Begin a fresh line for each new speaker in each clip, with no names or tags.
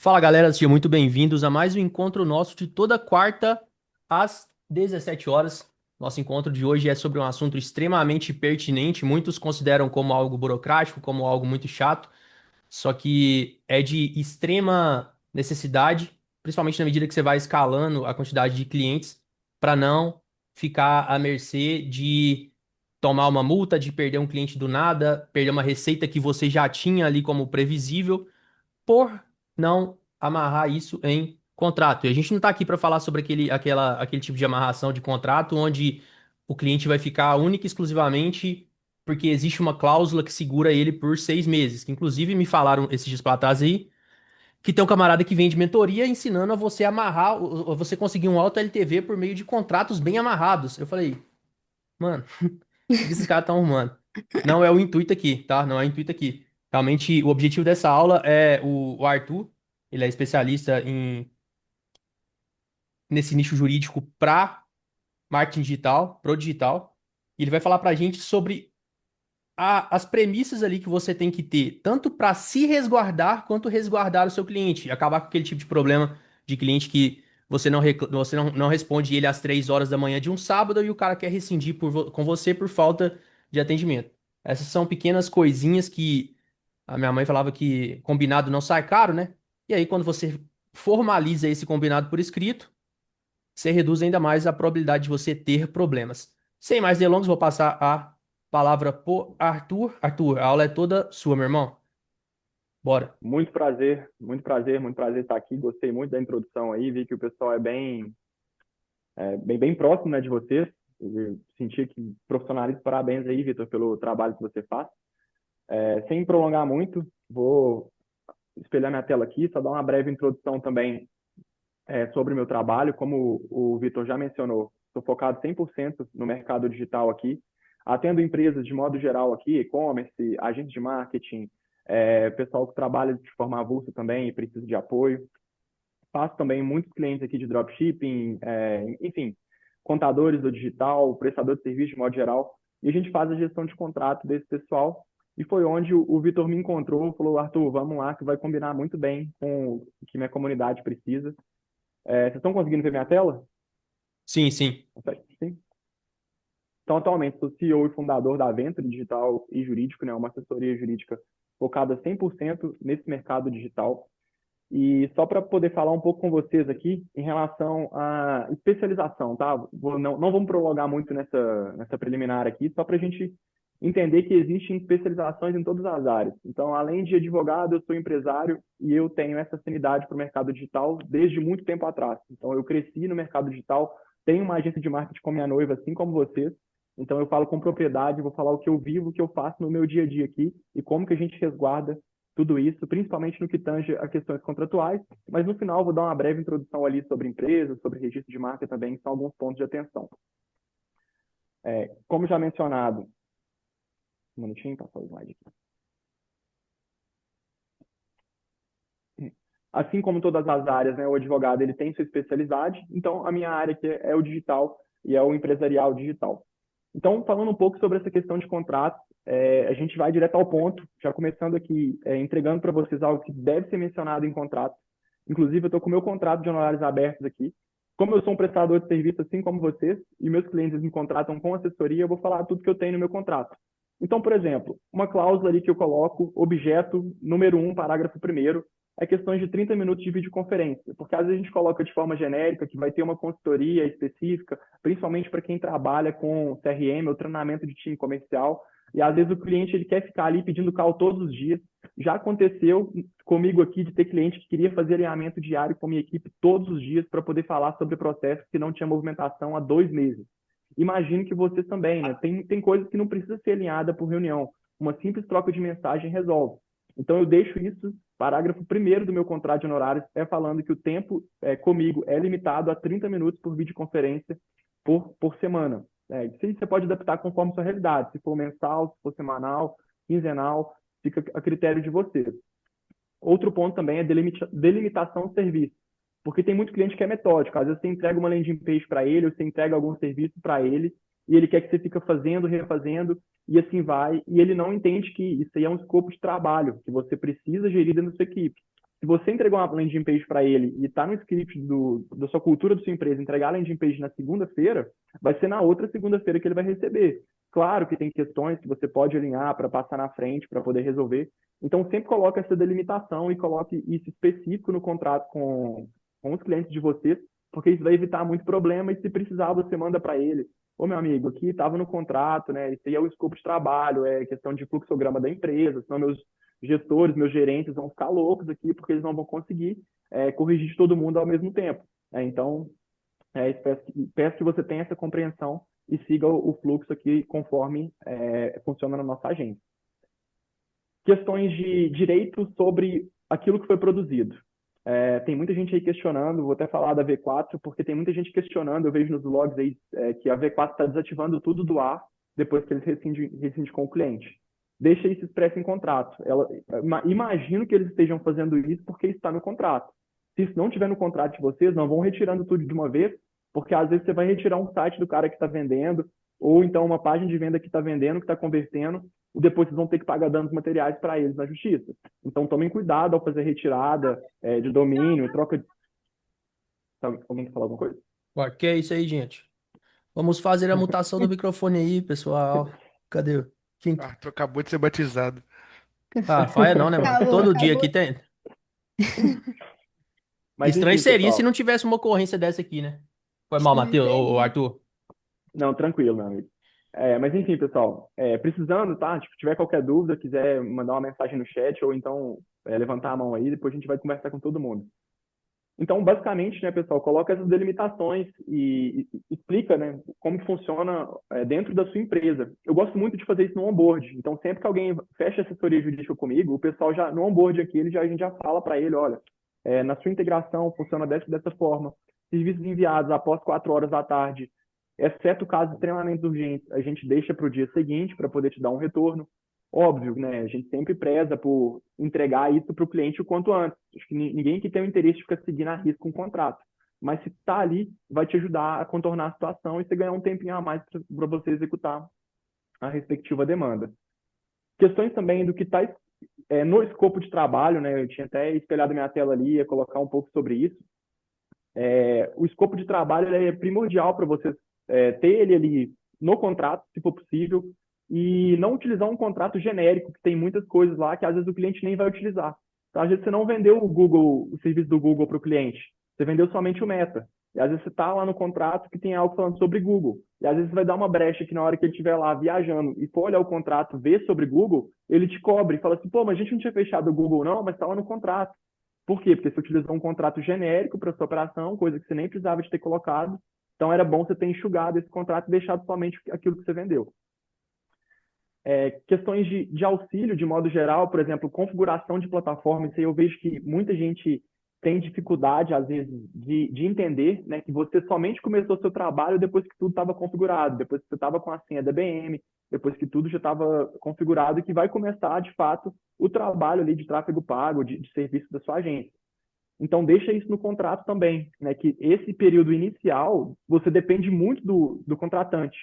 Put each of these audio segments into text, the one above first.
Fala galera, sejam muito bem-vindos a mais um encontro nosso de toda quarta às 17 horas. Nosso encontro de hoje é sobre um assunto extremamente pertinente. Muitos consideram como algo burocrático, como algo muito chato, só que é de extrema necessidade, principalmente na medida que você vai escalando a quantidade de clientes, para não ficar à mercê de tomar uma multa, de perder um cliente do nada, perder uma receita que você já tinha ali como previsível por não amarrar isso em contrato. E a gente não está aqui para falar sobre aquele tipo de amarração de contrato onde o cliente vai ficar única e exclusivamente porque existe uma cláusula que segura ele por 6 meses. Que inclusive me falaram esses dias para trás aí que tem um camarada que vende mentoria ensinando a você amarrar, a você conseguir um alto LTV por meio de contratos bem amarrados. Eu falei, mano, o que esses caras estão arrumando? Não é o intuito aqui, tá? Não é o intuito aqui. Realmente, o objetivo dessa aula é o Arthur, ele é especialista nesse nicho jurídico para marketing digital, pro digital, e ele vai falar para a gente sobre as premissas ali que você tem que ter, tanto para se resguardar quanto resguardar o seu cliente, e acabar com aquele tipo de problema de cliente que você não responde ele às 3 horas da manhã de um sábado e o cara quer rescindir com você por falta de atendimento. Essas são pequenas coisinhas que a minha mãe falava que combinado não sai caro, né? E aí, quando você formaliza esse combinado por escrito, você reduz ainda mais a probabilidade de você ter problemas. Sem mais delongas, vou passar a palavra pro Arthur. Arthur, a aula é toda sua, meu irmão. Bora.
Muito prazer, muito prazer, muito prazer estar aqui. Gostei muito da introdução aí, vi que o pessoal é bem próximo, né, de vocês. Eu senti que profissionalismo, parabéns aí, Vitor, pelo trabalho que você faz. Sem prolongar muito, vou espelhar minha tela aqui, só dar uma breve introdução também sobre o meu trabalho. Como o Vitor já mencionou, estou focado 100% no mercado digital aqui, atendo empresas de modo geral aqui, e-commerce, agentes de marketing, pessoal que trabalha de forma avulsa também e precisa de apoio. Faço também muitos clientes aqui de dropshipping, enfim, contadores do digital, prestador de serviço de modo geral, e a gente faz a gestão de contrato desse pessoal. E foi onde o Vitor me encontrou, falou, Arthur, vamos lá, que vai combinar muito bem com o que minha comunidade precisa. Vocês estão conseguindo ver minha tela?
Sim, sim.
Sim. Então, atualmente, sou CEO e fundador da Venture Digital e Jurídico, né, uma assessoria jurídica focada 100% nesse mercado digital. E só para poder falar um pouco com vocês aqui em relação à especialização, tá? Não vamos prolongar muito nessa preliminar aqui, só para a gente entender que existem especializações em todas as áreas. Então, além de advogado, eu sou empresário e eu tenho essa afinidade para o mercado digital desde muito tempo atrás. Então, eu cresci no mercado digital, tenho uma agência de marketing com minha noiva, assim como vocês. Então, eu falo com propriedade, vou falar o que eu vivo, o que eu faço no meu dia a dia aqui e como que a gente resguarda tudo isso, principalmente no que tange a questões contratuais, mas no final vou dar uma breve introdução ali sobre empresas, sobre registro de marca também, que são alguns pontos de atenção. Como já mencionado, um minutinho, passar o slide aqui. Assim como todas as áreas, né, o advogado ele tem sua especialidade, então a minha área aqui é o digital e é o empresarial digital. Então, falando um pouco sobre essa questão de contratos, a gente vai direto ao ponto, já começando aqui, entregando para vocês algo que deve ser mencionado em contrato. Inclusive, eu estou com o meu contrato de honorários abertos aqui. Como eu sou um prestador de serviço, assim como vocês, e meus clientes me contratam com assessoria, eu vou falar tudo que eu tenho no meu contrato. Então, por exemplo, uma cláusula ali que eu coloco, objeto número 1, parágrafo 1º, é questões de 30 minutos de videoconferência, porque às vezes a gente coloca de forma genérica que vai ter uma consultoria específica, principalmente para quem trabalha com CRM ou treinamento de time comercial, e às vezes o cliente ele quer ficar ali pedindo call todos os dias. Já aconteceu comigo aqui de ter cliente que queria fazer alinhamento diário com a minha equipe todos os dias para poder falar sobre processos que não tinha movimentação há 2 meses. Imagino que vocês também, né? Tem coisas que não precisa ser alinhada por reunião. Uma simples troca de mensagem resolve. Então eu deixo isso, parágrafo 1º do meu contrato de honorários é falando que o tempo comigo é limitado a 30 minutos por videoconferência por semana. Isso você pode adaptar conforme sua realidade, se for mensal, se for semanal, quinzenal, fica a critério de vocês. Outro ponto também é delimitação do serviço, porque tem muito cliente que é metódico. Às vezes você entrega uma landing page para ele, ou você entrega algum serviço para ele, e ele quer que você fique fazendo, refazendo, e assim vai, e ele não entende que isso aí é um escopo de trabalho, que você precisa gerir dentro da sua equipe. Se você entregou uma landing page para ele e está no script da sua cultura da sua empresa entregar a landing page na segunda-feira, vai ser na outra segunda-feira que ele vai receber. Claro que tem questões que você pode alinhar para passar na frente, para poder resolver. Então, sempre coloque essa delimitação e coloque isso específico no contrato com os clientes de vocês, porque isso vai evitar muito problema e se precisar, você manda para ele. Ô, meu amigo, aqui estava no contrato, né? Isso aí é o escopo de trabalho, é questão de fluxograma da empresa, senão meus gestores, meus gerentes vão ficar loucos aqui porque eles não vão conseguir corrigir de todo mundo ao mesmo tempo. Então, peço que você tenha essa compreensão e siga o fluxo aqui conforme funciona na nossa agência. Questões de direito sobre aquilo que foi produzido. Tem muita gente aí questionando, vou até falar da V4, porque tem muita gente questionando, eu vejo nos logs aí que a V4 está desativando tudo do ar depois que eles rescindem com o cliente. Deixa isso expresso em contrato. Imagino que eles estejam fazendo isso porque está no contrato. Se isso não tiver no contrato de vocês, não vão retirando tudo de uma vez, porque às vezes você vai retirar um site do cara que está vendendo, ou então uma página de venda que está vendendo, que está convertendo, e depois vocês vão ter que pagar danos materiais para eles na justiça. Então tomem cuidado ao fazer retirada de domínio, troca de... Alguém quer falar alguma coisa?
Ué, que é isso aí, gente? Vamos fazer a mutação do microfone aí, pessoal. Cadê? Quem...
Arthur acabou de ser batizado.
Ah, faia não, né, mano?
Acabou,
Todo dia
acabou.
aqui tem.
Mas
Estranho
enfim,
seria se
pessoal.
não tivesse uma ocorrência dessa aqui, né? Foi mal,
Não
Matheus, ô,
seria.
Arthur.
Não, tranquilo, meu amigo. Mas enfim, pessoal, precisando, tá? Tipo, tiver qualquer dúvida, quiser mandar uma mensagem no chat ou então levantar a mão aí, depois a gente vai conversar com todo mundo. Então, basicamente, né, pessoal, coloca essas delimitações e explica, né, como que funciona dentro da sua empresa. Eu gosto muito de fazer isso no onboard. Então, sempre que alguém fecha assessoria jurídica comigo, o pessoal já, no onboard aqui, a gente já fala para ele, olha, na sua integração funciona dessa forma. Serviços enviados após 4 horas da tarde, exceto casos extremamente urgentes, a gente deixa para o dia seguinte para poder te dar um retorno. Óbvio, né? A gente sempre preza por entregar isso para o cliente o quanto antes. Acho que ninguém aqui tem o interesse de ficar seguindo a risco um contrato. Mas se está ali, vai te ajudar a contornar a situação e você ganhar um tempinho a mais para você executar a respectiva demanda. Questões também do que está no escopo de trabalho, né? Eu tinha até espelhado minha tela ali, ia colocar um pouco sobre isso. O escopo de trabalho é primordial para você ter ele ali no contrato, se for possível, e não utilizar um contrato genérico, que tem muitas coisas lá que às vezes o cliente nem vai utilizar. Então, às vezes você não vendeu o serviço do Google para o cliente, você vendeu somente o Meta. E às vezes você está lá no contrato que tem algo falando sobre Google. E às vezes vai dar uma brecha que na hora que ele estiver lá viajando e for olhar o contrato, ver sobre Google, ele te cobre e fala assim, pô, mas a gente não tinha fechado o Google não, mas está lá no contrato. Por quê? Porque você utilizou um contrato genérico para sua operação, coisa que você nem precisava de ter colocado. Então era bom você ter enxugado esse contrato e deixado somente aquilo que você vendeu. Questões de auxílio, de modo geral, por exemplo, configuração de plataforma, isso aí eu vejo que muita gente tem dificuldade, às vezes, de entender, né, que você somente começou seu trabalho depois que tudo estava configurado, depois que você estava com a senha DBM, depois que tudo já estava configurado e que vai começar, de fato, o trabalho ali de tráfego pago, de serviço da sua agência. Então, deixa isso no contrato também, né, que esse período inicial, você depende muito do contratante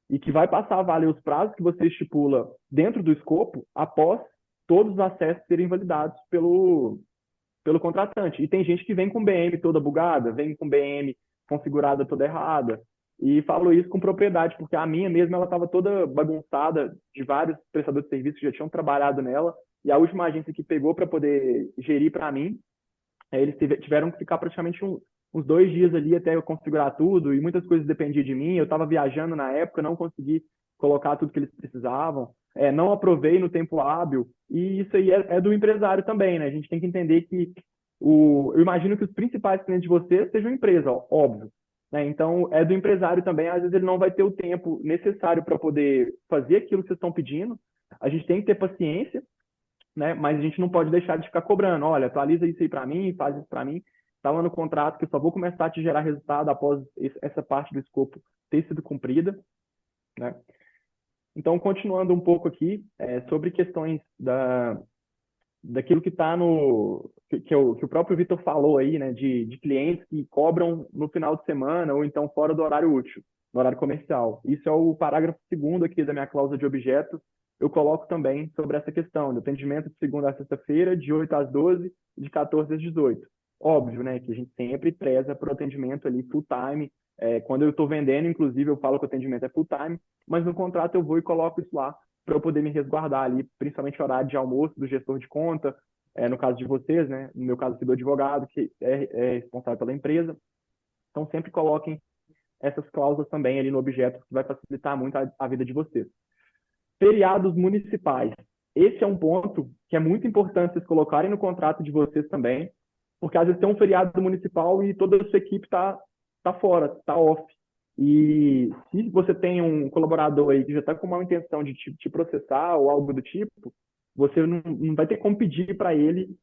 e que vai passar a valer os prazos que você estipula dentro do escopo após todos os acessos serem validados pelo contratante. E tem gente que vem com BM toda bugada, vem com BM configurada toda errada. E falo isso com propriedade, porque a minha mesmo ela estava toda bagunçada de vários prestadores de serviço que já tinham trabalhado nela. E a última agência que pegou para poder gerir para mim, eles tiveram que ficar praticamente uns 2 dias ali até eu configurar tudo, e muitas coisas dependiam de mim. Eu estava viajando na época, não consegui colocar tudo que eles precisavam, não aprovei no tempo hábil, e isso aí é do empresário também, né? A gente tem que entender que eu imagino que os principais clientes de vocês sejam empresa, óbvio, né? Então, é do empresário também, às vezes ele não vai ter o tempo necessário para poder fazer aquilo que vocês estão pedindo. A gente tem que ter paciência, né? Mas a gente não pode deixar de ficar cobrando. Olha, atualiza isso aí para mim, faz isso para mim. Está lá no contrato que eu só vou começar a te gerar resultado após essa parte do escopo ter sido cumprida, né? Então, continuando um pouco aqui, sobre questões daquilo que está que o próprio Vitor falou aí, né? De clientes que cobram no final de semana ou então fora do horário útil, no horário comercial. Isso é o parágrafo 2º aqui da minha cláusula de objeto. eu coloco também sobre essa questão do atendimento de segunda a sexta-feira, de 8 às 12 e de 14 às 18. Óbvio, né, que a gente sempre preza para o atendimento ali full time. Quando eu estou vendendo, inclusive, eu falo que o atendimento é full time, mas no contrato eu vou e coloco isso lá para eu poder me resguardar ali, principalmente horário de almoço do gestor de conta, no caso de vocês, né, no meu caso aqui do advogado, que é responsável pela empresa. Então, sempre coloquem essas cláusulas também ali no objeto, que vai facilitar muito a vida de vocês. Feriados municipais. Esse é um ponto que é muito importante vocês colocarem no contrato de vocês também, porque às vezes tem um feriado municipal e toda a sua equipe tá fora, tá off. E se você tem um colaborador aí que já está com uma intenção de te processar ou algo do tipo, você não vai ter como pedir para ele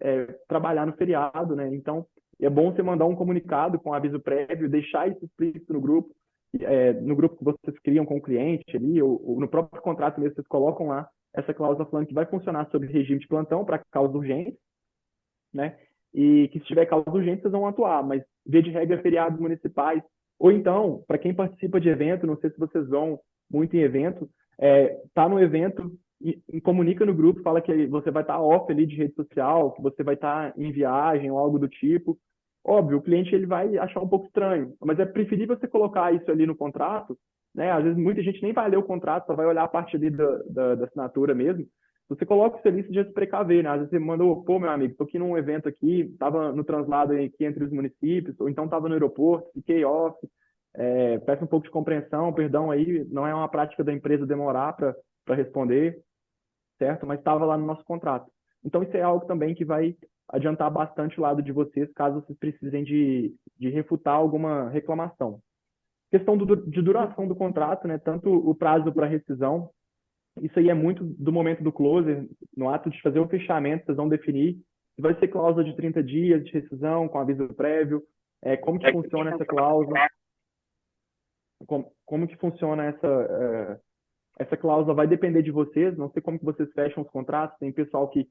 trabalhar no feriado, né? Então, é bom você mandar um comunicado com aviso prévio, deixar isso explícito no grupo que vocês criam com o cliente ali, ou no próprio contrato mesmo, vocês colocam lá essa cláusula falando que vai funcionar sob regime de plantão para causa urgente, né? E que se tiver causa urgente, vocês vão atuar, mas via de regra, feriados municipais, ou então, para quem participa de evento, não sei se vocês vão muito em evento, tá no evento e comunica no grupo, fala que você vai estar off ali de rede social, que você vai estar em viagem ou algo do tipo. Óbvio, o cliente ele vai achar um pouco estranho, mas é preferível você colocar isso ali no contrato, né? Às vezes muita gente nem vai ler o contrato, só vai olhar a parte ali da assinatura mesmo. Você coloca isso ali, você já se precaver, né? Às vezes você mandou, pô, meu amigo, tô aqui num evento aqui, tava no translado aqui entre os municípios, ou então tava no aeroporto, fiquei off, peço um pouco de compreensão, perdão aí, não é uma prática da empresa demorar para responder, certo? Mas estava lá no nosso contrato. Então, isso é algo também que vai adiantar bastante o lado de vocês, caso vocês precisem de refutar alguma reclamação. Questão de duração do contrato, né? Tanto o prazo para rescisão, isso aí é muito do momento do closer, no ato de fazer o fechamento, vocês vão definir se vai ser cláusula de 30 dias de rescisão, com aviso prévio, como que funciona essa cláusula, como que funciona essa cláusula vai depender de vocês, não sei como que vocês fecham os contratos, tem pessoal que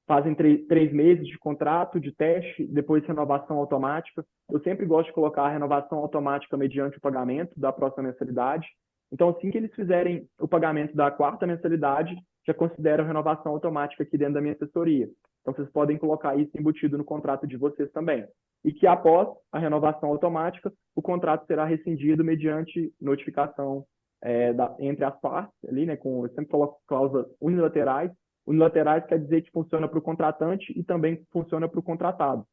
fazem 3 meses de contrato, de teste, depois renovação automática. Eu sempre gosto de colocar a renovação automática mediante o pagamento da próxima mensalidade. Então, assim que eles fizerem o pagamento da quarta mensalidade, já considero renovação automática aqui dentro da minha assessoria. Então, vocês podem colocar isso embutido no contrato de vocês também. E que após a renovação automática, o contrato será rescindido mediante notificação entre as partes, ali, né, eu sempre coloco cláusulas unilaterais. Unilaterais quer dizer que funciona para o contratante e também funciona para o contratado.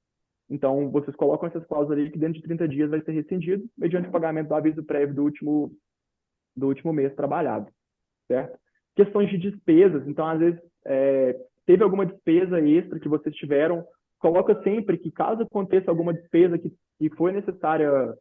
Então, vocês colocam essas cláusulas ali que dentro de 30 dias vai ser rescindido mediante o pagamento do aviso prévio do último mês trabalhado, certo? Questões de despesas. Então, às vezes, teve alguma despesa extra que vocês tiveram, coloca sempre que caso aconteça alguma despesa que foi necessária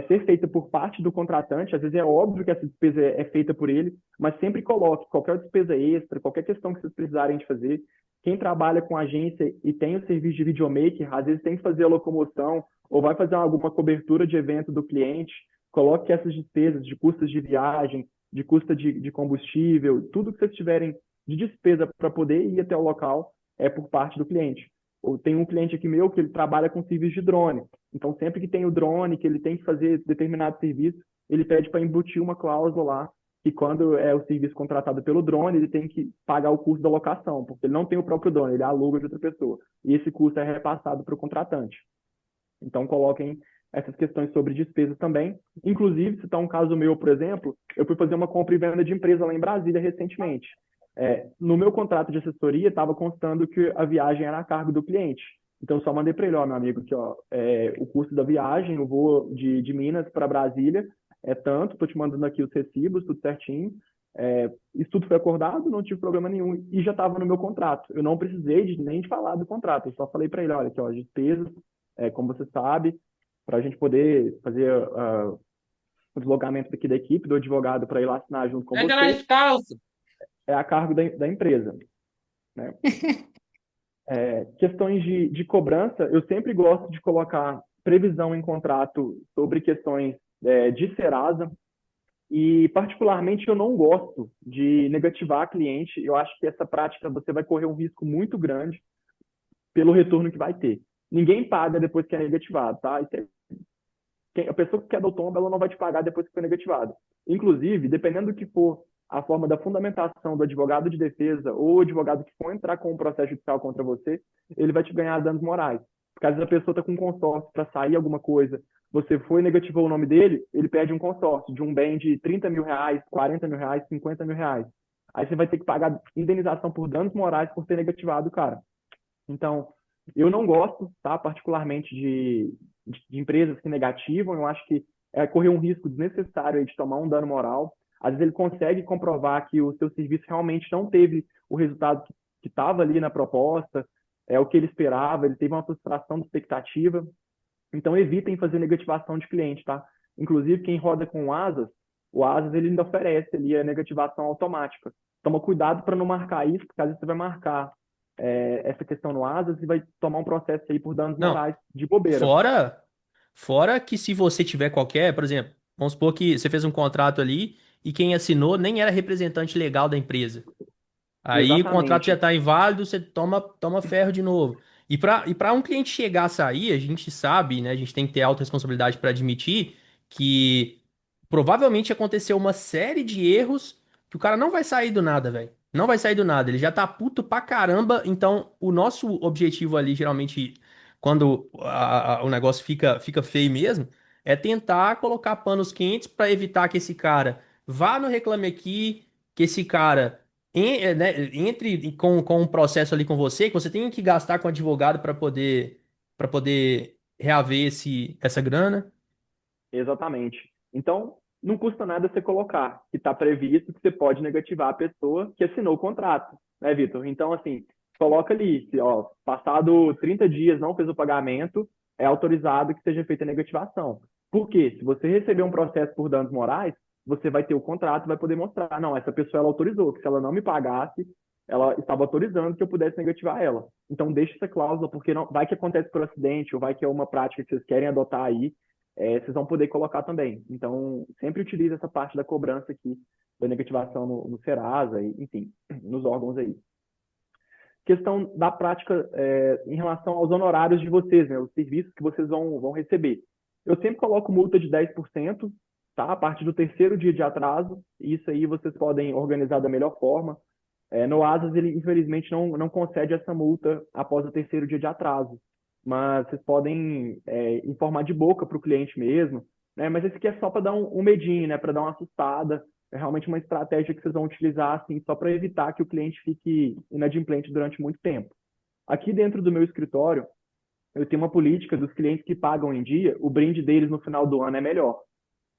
ser feita por parte do contratante, às vezes é óbvio que essa despesa é feita por ele, mas sempre coloque qualquer despesa extra, qualquer questão que vocês precisarem de fazer. Quem trabalha com agência e tem o serviço de videomaker, às vezes tem que fazer a locomoção ou vai fazer alguma cobertura de evento do cliente, coloque essas despesas de custas de viagem, de custa de combustível, tudo que vocês tiverem de despesa para poder ir até o local é por parte do cliente. Ou tem um cliente aqui meu que ele trabalha com serviço de drone. Então, sempre que tem o drone, que ele tem que fazer determinado serviço, ele pede para embutir uma cláusula lá, que quando é o serviço contratado pelo drone, ele tem que pagar o custo da locação, porque ele não tem o próprio drone, ele aluga de outra pessoa. E esse custo é repassado para o contratante. Então, coloquem essas questões sobre despesas também. Inclusive, se está um caso meu, por exemplo, eu fui fazer uma compra e venda de empresa lá em Brasília recentemente. No meu contrato de assessoria estava constando que a viagem era a cargo do cliente. Então, eu só mandei para ele, ó, meu amigo, que o custo da viagem, eu vou de Minas para Brasília, é tanto, estou te mandando aqui os recibos, tudo certinho. Isso tudo foi acordado, não tive problema nenhum, e já estava no meu contrato. Eu não precisei nem de falar do contrato, eu só falei para ele, olha, aqui, ó, despesas, como você sabe, para a gente poder fazer o deslocamento aqui da equipe, do advogado, para ir lá assinar junto com
Pega
você,
nas calças.
é a cargo da empresa, né? Questões de cobrança, eu sempre gosto de colocar previsão em contrato sobre questões de Serasa e, particularmente, eu não gosto de negativar cliente. Eu acho que essa prática você vai correr um risco muito grande pelo retorno que vai ter. Ninguém paga depois que é negativado, tá? A pessoa que quer dar o tombo, ela não vai te pagar depois que foi negativado. Inclusive, dependendo do que for a forma da fundamentação do advogado de defesa ou o advogado que for entrar com um processo judicial contra você, ele vai te ganhar danos morais. Porque às vezes a pessoa está com um consórcio para sair alguma coisa, você foi e negativou o nome dele, ele perde um consórcio de um bem de R$ 30.000, R$ 40.000, R$ 50.000. Aí você vai ter que pagar indenização por danos morais por ter negativado o cara. Então, eu não gosto, tá, particularmente de empresas que negativam. Eu acho que é correr um risco desnecessário aí de tomar um dano moral. Às vezes ele consegue comprovar que o seu serviço realmente não teve o resultado que estava ali na proposta, é o que ele esperava, ele teve uma frustração de expectativa. Então, evitem fazer negativação de cliente, tá? Inclusive, quem roda com o Asas ele ainda oferece ali a negativação automática. Toma cuidado para não marcar isso, porque às vezes você vai marcar essa questão no Asas e vai tomar um processo aí por danos
Não,
morais de bobeira.
fora, fora que se você tiver qualquer, por exemplo, vamos supor que você fez um contrato ali e quem assinou nem era representante legal da empresa. Aí o contrato já
Exatamente.
está inválido, você toma ferro de novo. E para um cliente chegar a sair, a gente sabe, né? A gente tem que ter alta responsabilidade para admitir que provavelmente aconteceu uma série de erros que o cara não vai sair do nada, velho. Não vai sair do nada. Ele já tá puto pra caramba. Então, o nosso objetivo ali, geralmente, quando o negócio fica feio mesmo, é tentar colocar panos quentes para evitar que esse cara vá no Reclame Aqui, que esse cara né, entre com um processo ali com você, que você tem que gastar com advogado para poder reaver essa grana.
Exatamente. Então, não custa nada você colocar que está previsto que você pode negativar a pessoa que assinou o contrato, né, Vitor? Então, assim, coloca ali, se, ó, passado 30 dias não fez o pagamento, é autorizado que seja feita a negativação. Por quê? Se você receber um processo por danos morais, você vai ter o contrato e vai poder mostrar, não, essa pessoa ela autorizou, que se ela não me pagasse, ela estava autorizando que eu pudesse negativar ela. Então, deixa essa cláusula, porque não, vai que acontece por acidente, ou vai que é uma prática que vocês querem adotar aí, vocês vão poder colocar também. Então, sempre utilize essa parte da cobrança aqui, da negativação no Serasa, e, enfim, nos órgãos aí. Questão da prática em relação aos honorários de vocês, né, os serviços que vocês vão receber. Eu sempre coloco multa de 10%, tá? A partir do terceiro dia de atraso, isso aí vocês podem organizar da melhor forma. No ASAS, ele infelizmente não concede essa multa após o terceiro dia de atraso, mas vocês podem informar de boca para o cliente mesmo, né? Mas esse aqui é só para dar um medinho, né? Para dar uma assustada. É realmente uma estratégia que vocês vão utilizar assim, só para evitar que o cliente fique inadimplente durante muito tempo. Aqui dentro do meu escritório, eu tenho uma política dos clientes que pagam em dia, o brinde deles no final do ano é melhor.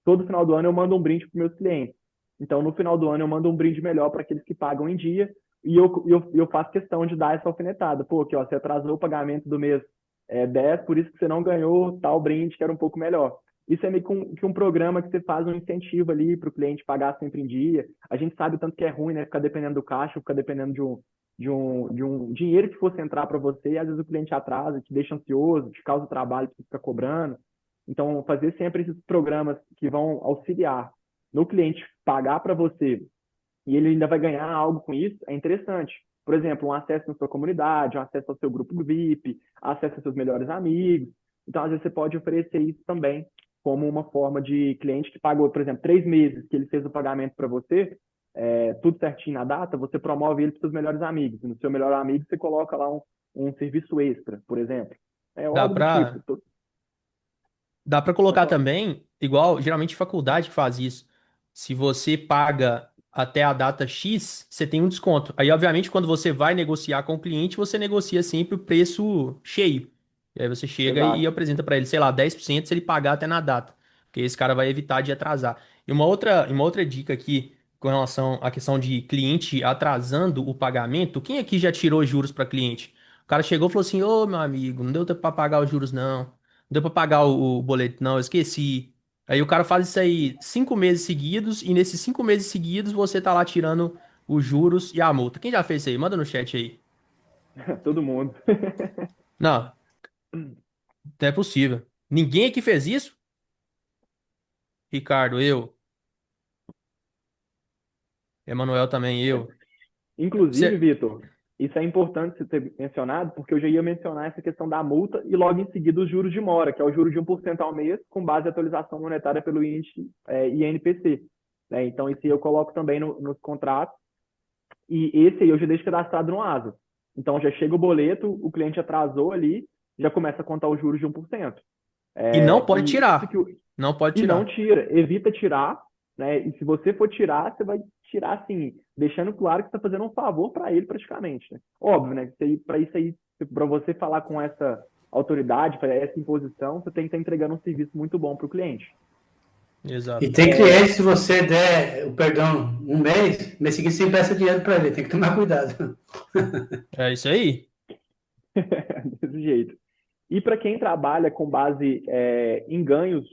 Todo final do ano eu mando um brinde para meus clientes. Então, no final do ano, eu mando um brinde melhor para aqueles que pagam em dia e eu faço questão de dar essa alfinetada. Pô, aqui, ó, você atrasou o pagamento do mês 10, por isso que você não ganhou tal brinde que era um pouco melhor. Isso é meio que um programa que você faz um incentivo ali para o cliente pagar sempre em dia. A gente sabe o tanto que é ruim, né? Ficar dependendo do caixa, ficar dependendo de um dinheiro que fosse entrar para você, e às vezes o cliente atrasa, te deixa ansioso, te causa trabalho, você fica cobrando. Então, fazer sempre esses programas que vão auxiliar no cliente pagar para você e ele ainda vai ganhar algo com isso é interessante. Por exemplo, um acesso na sua comunidade, um acesso ao seu grupo VIP, acesso aos seus melhores amigos. Então, às vezes, você pode oferecer isso também como uma forma de cliente que pagou, por exemplo, 3 meses que ele fez o pagamento para você, tudo certinho na data, você promove ele para os seus melhores amigos. E no seu melhor amigo, você coloca lá um serviço extra, por exemplo. Ou
Dá
algo do tipo.
pra, dá pra
Pode
colocar
falar.
também, igual geralmente faculdade que faz isso. Se você paga até a data X, você tem um desconto. Aí, obviamente, quando você vai negociar com o cliente, você negocia sempre o preço cheio. E aí você chega e
Exato.
apresenta para ele, sei lá, 10% se ele pagar até na data. Porque esse cara vai evitar de atrasar. E uma outra dica aqui com relação à questão de cliente atrasando o pagamento, quem aqui já tirou juros para cliente? O cara chegou e falou assim: Ô, meu amigo, não deu tempo para pagar os juros, não. Não deu para pagar o boleto, não, eu esqueci. Aí o cara faz isso aí 5 meses seguidos, e nesses 5 meses seguidos você tá lá tirando os juros e a multa. Quem já fez isso aí? Manda no chat aí.
Todo mundo.
Não, não é possível. Ninguém aqui fez isso? Ricardo, eu. Emanuel também, eu.
Inclusive,
Você...
Vitor, isso é importante você ter mencionado, porque eu já ia mencionar essa questão da multa e logo em seguida os juros de mora, que é o juro de 1% ao mês, com base em atualização monetária pelo índice INPC. né? Então, isso aí eu coloco também nos contratos. E esse aí eu já deixo cadastrado no ASA. Então, já chega o boleto, o cliente atrasou ali, já começa a contar os juros de 1%.
E não pode
E isso
tirar.
que
Não pode
e não
tirar.
tira, evita tirar, né? E se você for tirar, você vai tirar assim, deixando claro que está fazendo um favor para ele praticamente, né? Óbvio, né? Para isso aí, para você falar com essa autoridade, para essa imposição, você tem que estar entregando um serviço muito bom para o cliente.
E
Exato.
tem cliente, se você der o perdão um mês seguinte você empresta dinheiro para ele. Tem que tomar cuidado.
É isso aí.
Desse jeito. E para quem trabalha com base em ganhos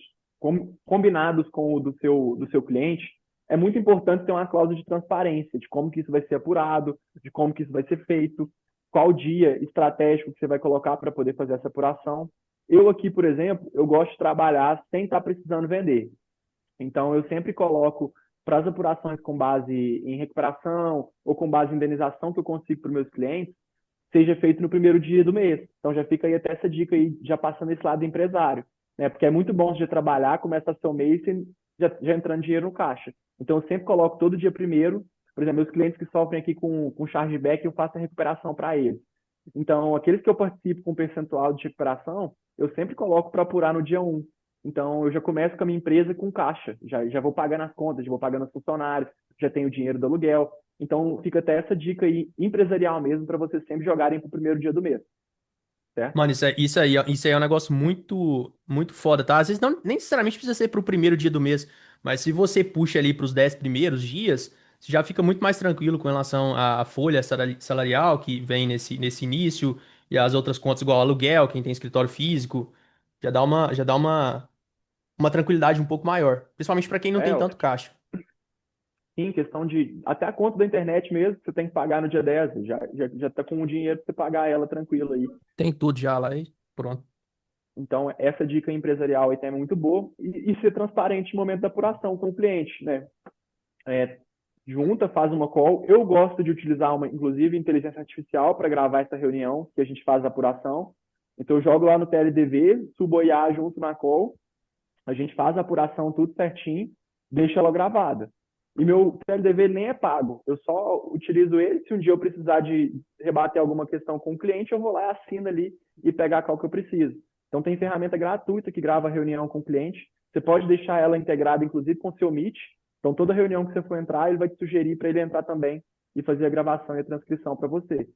combinados com o do seu cliente, é muito importante ter uma cláusula de transparência, de como que isso vai ser apurado, de como que isso vai ser feito, qual dia estratégico que você vai colocar para poder fazer essa apuração. Eu aqui, por exemplo, eu gosto de trabalhar sem estar precisando vender. Então, eu sempre coloco para as apurações com base em recuperação ou com base em indenização que eu consigo para os meus clientes, seja feito no primeiro dia do mês. Então já fica aí até essa dica aí, já passando esse lado do empresário, né? Porque é muito bom de trabalhar, começa seu mês e já entrando dinheiro no caixa. Então eu sempre coloco todo dia primeiro, por exemplo, meus clientes que sofrem aqui com chargeback, eu faço a recuperação para eles. Então, aqueles que eu participo com percentual de recuperação, eu sempre coloco para apurar no dia um. Então, eu já começo com a minha empresa com caixa, já vou pagando as contas, já vou pagando os funcionários, já tenho o dinheiro do aluguel. Então, fica até essa dica aí, empresarial mesmo, para vocês sempre jogarem para o primeiro dia do mês, certo?
Mano, isso aí é um negócio muito, muito foda, tá? Às vezes não, nem necessariamente precisa ser pro primeiro dia do mês, mas se você puxa ali pros 10 primeiros dias, você já fica muito mais tranquilo com relação à folha salarial que vem nesse início e as outras contas, igual aluguel, quem tem escritório físico, já dá uma tranquilidade um pouco maior, principalmente pra quem não
É,
tem tanto caixa.
sim, questão de. Até a conta da internet mesmo, você tem que pagar no dia 10, já tá com o dinheiro para você pagar ela tranquilo aí.
Tem tudo já lá e pronto.
Então, essa dica empresarial aí também é muito boa. E ser transparente no momento da apuração com o cliente, né? É, junta, faz uma call. Eu gosto de utilizar, inclusive, inteligência artificial para gravar essa reunião que a gente faz a apuração. Então, eu jogo lá no TLDV, subo a IA junto na call, a gente faz a apuração tudo certinho, deixa ela gravada. E meu TLDV ele nem é pago. Eu só utilizo ele se um dia eu precisar de rebater alguma questão com o cliente, eu vou lá, assino ali e pegar a call que eu preciso. Então tem ferramenta gratuita que grava a reunião com o cliente. Você pode deixar ela integrada, inclusive, com o seu Meet. Então toda reunião que você for entrar, ele vai te sugerir para ele entrar também e fazer a gravação e a transcrição para você.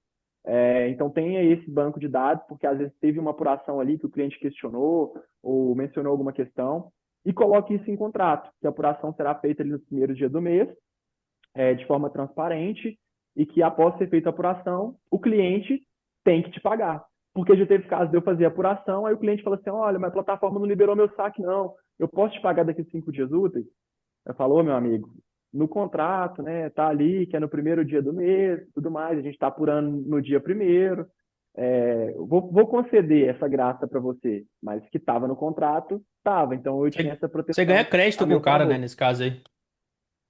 Então tenha esse banco de dados, porque às vezes teve uma apuração ali que o cliente questionou ou mencionou alguma questão, e coloque isso em contrato, que a apuração será feita ali no primeiro dia do mês, de forma transparente, e que após ser feita a apuração, o cliente tem que te pagar. Porque já teve caso de eu fazer a apuração, aí o cliente fala assim, olha, mas a plataforma não liberou meu saque, não. Eu posso te pagar daqui a 5 dias úteis? Eu falo, ô, meu amigo, no contrato, né, tá ali que é no primeiro dia do mês, tudo mais, a gente está apurando no dia primeiro. Vou conceder essa graça para você, mas que estava no contrato, estava. Então eu tinha
Você,
essa
você ganha
proteção
crédito
a
com o
meu
cara, né,
favor.
nesse caso aí.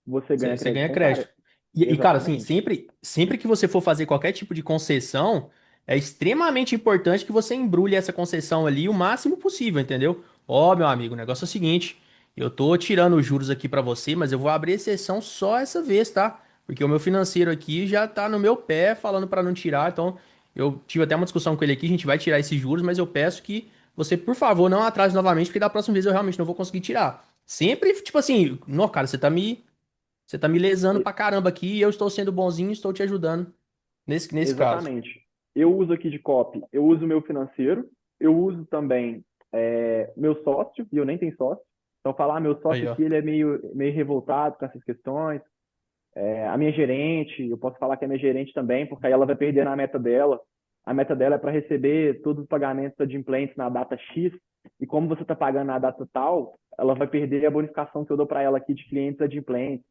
Você ganha
Você
crédito
ganha
com o cara.
crédito. Cara, assim,
Exatamente.
sempre que você for fazer qualquer tipo de concessão, é extremamente importante que você embrulhe essa concessão ali o máximo possível, entendeu? Ó, meu amigo, o negócio é o seguinte, eu tô tirando os juros aqui pra você, mas eu vou abrir exceção só essa vez, tá? Porque o meu financeiro aqui já tá no meu pé falando pra não tirar, então eu tive até uma discussão com ele aqui, a gente vai tirar esses juros, mas eu peço que você, por favor, não atrase novamente, porque da próxima vez eu realmente não vou conseguir tirar. Sempre, tipo assim, não, cara, você tá me lesando pra caramba aqui e eu estou sendo bonzinho e estou te ajudando nesse caso.
Exatamente. Eu uso aqui de copy, eu uso o meu financeiro, eu uso também meu sócio, e eu nem tenho sócio. Então, falar, meu
Aí,
sócio
ó.
aqui, ele é meio revoltado com essas questões. A minha gerente, eu posso falar que é minha gerente também, porque aí ela vai perder na meta dela. A meta dela é para receber todos os pagamentos adimplentes na data X, e como você está pagando na data tal, ela vai perder a bonificação que eu dou para ela aqui de clientes adimplentes.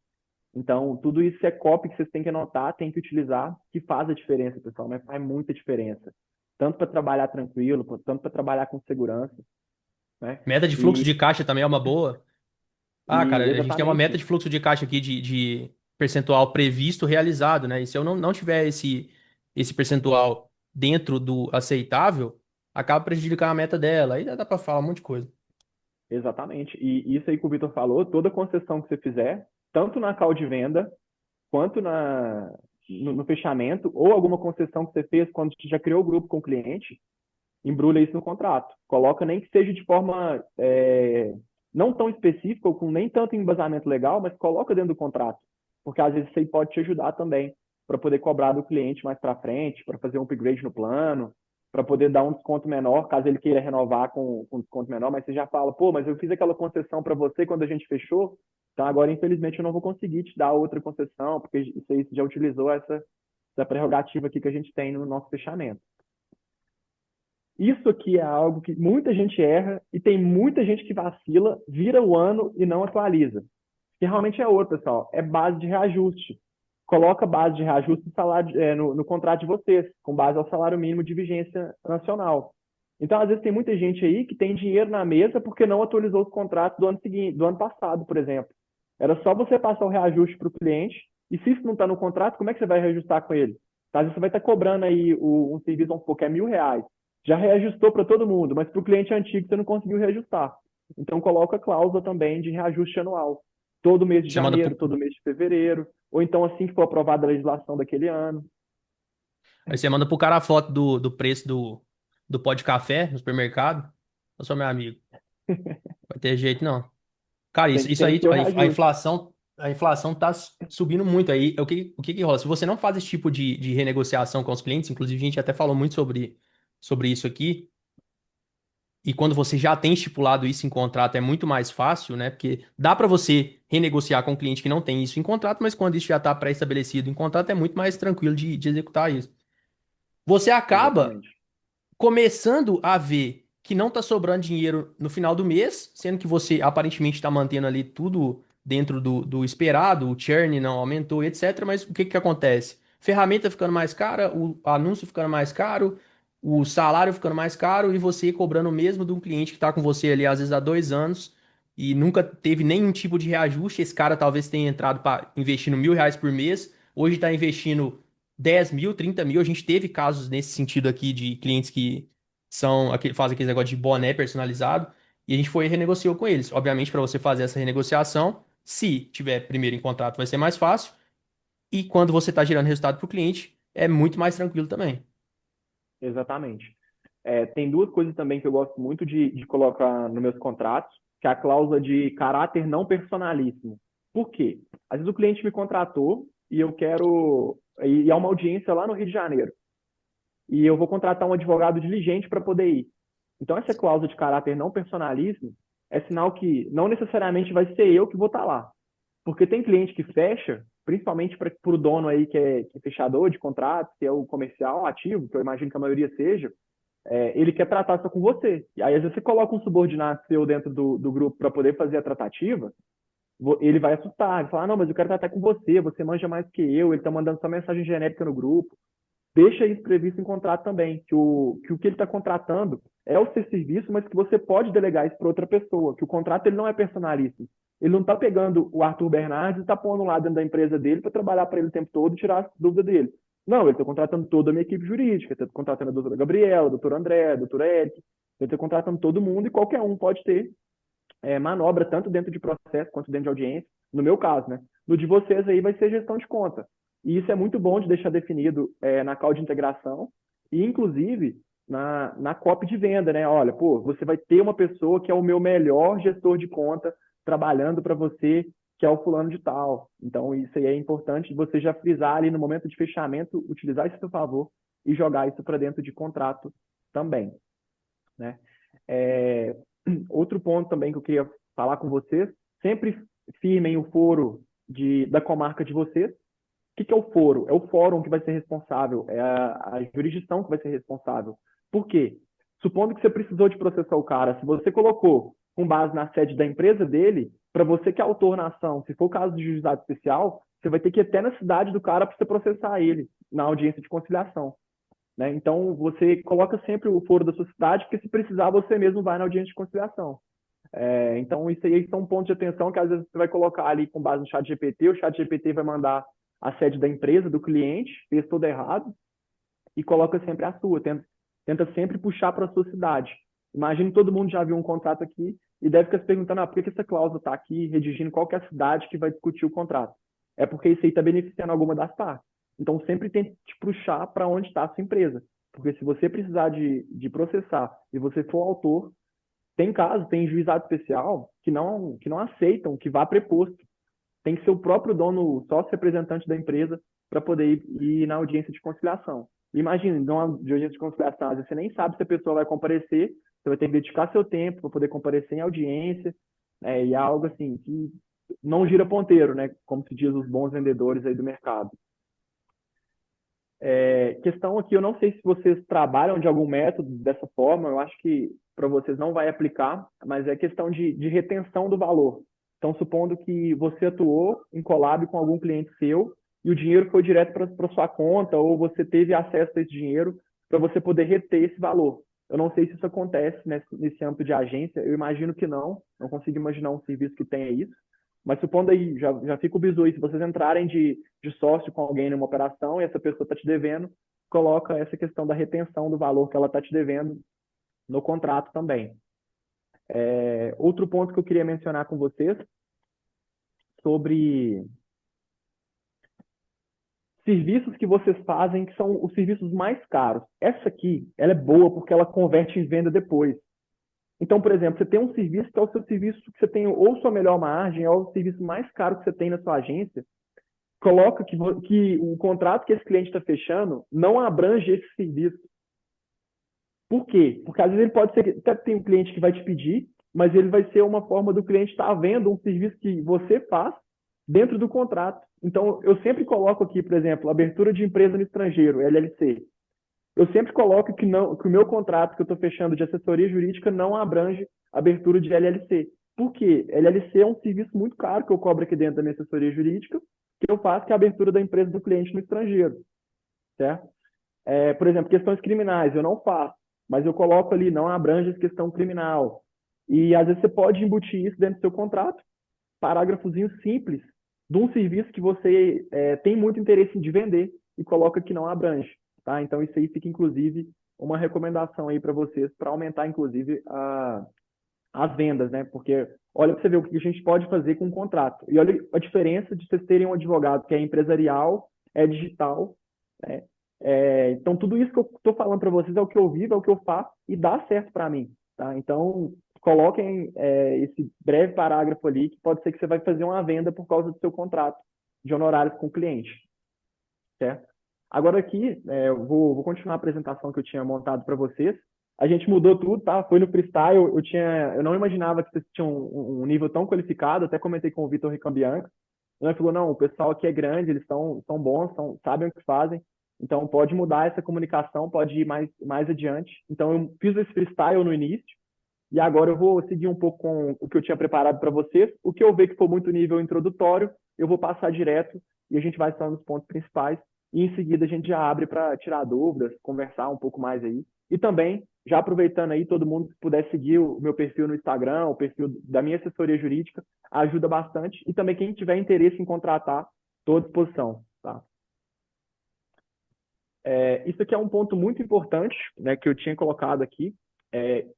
Então, tudo isso é copy que vocês têm que anotar, têm que utilizar, que faz a diferença, pessoal, mas faz muita diferença. Tanto para trabalhar tranquilo, tanto para trabalhar com segurança, né?
Meta de fluxo
E,
de caixa também é uma boa. Ah, cara,
e
a gente tem uma meta
exatamente,
de fluxo de caixa aqui de percentual previsto realizado, né? E se eu não tiver esse percentual dentro do aceitável, acaba prejudicando a meta dela. Aí dá pra falar um monte de coisa.
exatamente. E isso aí que o Vitor falou, toda concessão que você fizer, tanto na call de venda, quanto no fechamento, ou alguma concessão que você fez quando você já criou o grupo com o cliente, embrulha isso no contrato. Coloca nem que seja de forma não tão específica, ou com nem tanto embasamento legal, mas coloca dentro do contrato. Porque às vezes isso aí pode te ajudar também, para poder cobrar do cliente mais para frente, para fazer um upgrade no plano, para poder dar um desconto menor, caso ele queira renovar com desconto menor, mas você já fala, pô, mas eu fiz aquela concessão para você quando a gente fechou, então agora infelizmente eu não vou conseguir te dar outra concessão, porque isso aí você já utilizou essa prerrogativa aqui que a gente tem no nosso fechamento. Isso aqui é algo que muita gente erra e tem muita gente que vacila, vira o ano e não atualiza. Que realmente é outro, pessoal, é base de reajuste. Coloca base de reajuste no contrato de vocês, com base ao salário mínimo de vigência nacional. Então, às vezes, tem muita gente aí que tem dinheiro na mesa porque não atualizou os contratos do ano seguinte, do ano passado, por exemplo. Era só você passar o reajuste para o cliente, e se isso não está no contrato, como é que você vai reajustar com ele? Às vezes você vai estar cobrando aí um serviço, vamos supor, que é R$ 1.000. Já reajustou para todo mundo, mas para o cliente antigo você não conseguiu reajustar. Então, coloca cláusula também de reajuste anual. Todo mês de
Você manda
janeiro,
pro...
todo mês de fevereiro, ou então assim que for aprovada a legislação daquele ano.
Aí você manda pro cara a foto do preço do pó de café no supermercado. Eu sou meu amigo. Vai ter jeito, não. Cara, isso
Tem
aí,
que ter o
a
reajuste.
inflação tá subindo muito aí. O que que rola? Se você não faz esse tipo de renegociação com os clientes, inclusive a gente até falou muito sobre isso aqui, e quando você já tem estipulado isso em contrato é muito mais fácil, né? Porque dá para você renegociar com um cliente que não tem isso em contrato, mas quando isso já está pré-estabelecido em contrato é muito mais tranquilo de executar isso. Você acaba
Exatamente.
começando a ver que não está sobrando dinheiro no final do mês, sendo que você aparentemente está mantendo ali tudo dentro do esperado, o churn não aumentou, etc. Mas o que que acontece? Ferramenta ficando mais cara, o anúncio ficando mais caro, o salário ficando mais caro e você cobrando o mesmo de um cliente que está com você ali às vezes há 2 anos e nunca teve nenhum tipo de reajuste. Esse cara talvez tenha entrado para investindo R$ 1.000 por mês, hoje está investindo 10 mil, 30 mil. A gente teve casos nesse sentido aqui de clientes que fazem aquele negócio de boné personalizado e a gente foi e renegociou com eles. Obviamente, para você fazer essa renegociação, se tiver primeiro em contrato, vai ser mais fácil. E quando você está gerando resultado para o cliente, é muito mais tranquilo também.
Exatamente. Tem duas coisas também que eu gosto muito de colocar nos meus contratos, que é a cláusula de caráter não personalíssimo. Por quê? Às vezes o cliente me contratou e eu quero. E é uma audiência lá no Rio de Janeiro. E eu vou contratar um advogado diligente para poder ir. Então, essa cláusula de caráter não personalíssimo é sinal que não necessariamente vai ser eu que vou estar lá. Porque tem cliente que fecha, principalmente para o dono aí que é fechador de contratos, que é o comercial ativo, que eu imagino que a maioria seja, ele quer tratar só com você. E aí, às vezes, você coloca um subordinado seu dentro do grupo para poder fazer a tratativa, ele vai assustar, ele fala, não, mas eu quero tratar com você manja mais que eu, ele está mandando só mensagem genérica no grupo. Deixa isso previsto em contrato também, que ele está contratando é o seu serviço, mas que você pode delegar isso para outra pessoa, que o contrato ele não é personalíssimo. Ele não está pegando o Arthur Bernardes e está pondo lá dentro da empresa dele para trabalhar para ele o tempo todo e tirar as dúvidas dele. Não, ele está contratando toda a minha equipe jurídica, está contratando a doutora Gabriela, a doutora André, a doutora Eric, ele está contratando todo mundo e qualquer um pode ter manobra tanto dentro de processo quanto dentro de audiência, no meu caso, né? No de vocês aí vai ser gestão de conta. E isso é muito bom de deixar definido na call de integração e, inclusive, na copy de venda, né? Olha, pô, você vai ter uma pessoa que é o meu melhor gestor de conta trabalhando para você, que é o fulano de tal. Então, isso aí é importante você já frisar ali no momento de fechamento, utilizar isso a seu favor e jogar isso para dentro de contrato também, né? É, Outro ponto também que eu queria falar com vocês, sempre firmem o foro da comarca de vocês. O que é o foro? É o fórum que vai ser responsável, é a jurisdição que vai ser responsável. Por quê? Supondo que você precisou de processar o cara, se você colocou com base na sede da empresa dele, para você que é autor na ação, se for o caso de juizado especial, você vai ter que ir até na cidade do cara para você processar ele na audiência de conciliação. Né? Então, você coloca sempre o foro da sua cidade, porque se precisar, você mesmo vai na audiência de conciliação. Então, isso aí são pontos de atenção que às vezes você vai colocar ali com base no chat GPT, o chat GPT vai mandar a sede da empresa, do cliente, fez tudo errado, e coloca sempre a sua, tenta sempre puxar para a sua cidade. Imagine todo mundo já viu um contrato aqui, e deve ficar se perguntando, por que essa cláusula está aqui redigindo qual que é a cidade que vai discutir o contrato? É porque isso aí está beneficiando alguma das partes. Então, sempre tente puxar para onde está a sua empresa. Porque se você precisar de processar e você for autor, tem casos, tem juizado especial que não aceitam que vá preposto. Tem que ser o próprio dono, sócio representante da empresa, para poder ir na audiência de conciliação. Imagina, numa audiência de conciliação, às vezes você nem sabe se a pessoa vai comparecer, você vai ter que dedicar seu tempo para poder comparecer em audiência, e é algo assim que não gira ponteiro, né? Como se diz os bons vendedores aí do mercado. Questão aqui, eu não sei se vocês trabalham de algum método dessa forma, eu acho que para vocês não vai aplicar, mas é questão de retenção do valor. Então, supondo que você atuou em collab com algum cliente seu e o dinheiro foi direto para sua conta ou você teve acesso a esse dinheiro para você poder reter esse valor. Eu não sei se isso acontece nesse âmbito de agência, eu imagino que não consigo imaginar um serviço que tenha isso, mas supondo aí, já fica o bizu aí, se vocês entrarem de sócio com alguém numa operação e essa pessoa está te devendo, coloca essa questão da retenção do valor que ela está te devendo no contrato também. Outro ponto que eu queria mencionar com vocês sobre serviços que vocês fazem que são os serviços mais caros. Essa aqui, ela é boa porque ela converte em venda depois. Então, por exemplo, você tem um serviço que é o seu serviço que você tem ou sua melhor margem, ou o serviço mais caro que você tem na sua agência, coloca que o contrato que esse cliente está fechando não abrange esse serviço. Por quê? Porque às vezes ele pode ser que até tem um cliente que vai te pedir, mas ele vai ser uma forma do cliente estar vendo um serviço que você faz dentro do contrato. Então, eu sempre coloco aqui, por exemplo, abertura de empresa no estrangeiro, LLC. Eu sempre coloco que o meu contrato que eu estou fechando de assessoria jurídica não abrange abertura de LLC. Por quê? LLC é um serviço muito caro que eu cobro aqui dentro da minha assessoria jurídica, que eu faço, que é a abertura da empresa do cliente no estrangeiro. Certo? Por exemplo, questões criminais, eu não faço, mas eu coloco ali, não abrange essa questão criminal. E às vezes você pode embutir isso dentro do seu contrato, parágrafozinho simples, de um serviço que você tem muito interesse de vender e coloca que não abrange. Tá? Então, isso aí fica, inclusive, uma recomendação aí para vocês, para aumentar, inclusive, as vendas, né? Porque olha para você ver o que a gente pode fazer com um contrato. E olha a diferença de vocês terem um advogado que é empresarial, é digital, né? Então, tudo isso que eu estou falando para vocês é o que eu vivo, é o que eu faço e dá certo para mim. Tá? Então, coloquem esse breve parágrafo ali, que pode ser que você vai fazer uma venda por causa do seu contrato de honorários com o cliente. Certo? Agora aqui, eu vou continuar a apresentação que eu tinha montado para vocês. A gente mudou tudo, tá? Foi no freestyle, eu não imaginava que vocês tinham um nível tão qualificado, até comentei com o Vitor Ricambianco. Ele falou, não, o pessoal aqui é grande, eles são bons, sabem o que fazem, então pode mudar essa comunicação, pode ir mais adiante. Então eu fiz esse freestyle no início, e agora eu vou seguir um pouco com o que eu tinha preparado para vocês. O que eu ver que for muito nível introdutório, eu vou passar direto, e a gente vai estar nos pontos principais, e em seguida a gente já abre para tirar dúvidas, conversar um pouco mais aí. E também, já aproveitando aí, todo mundo que puder seguir o meu perfil no Instagram, o perfil da minha assessoria jurídica, ajuda bastante. E também quem tiver interesse em contratar, estou à disposição. Tá? Isso aqui é um ponto muito importante, né, que eu tinha colocado aqui.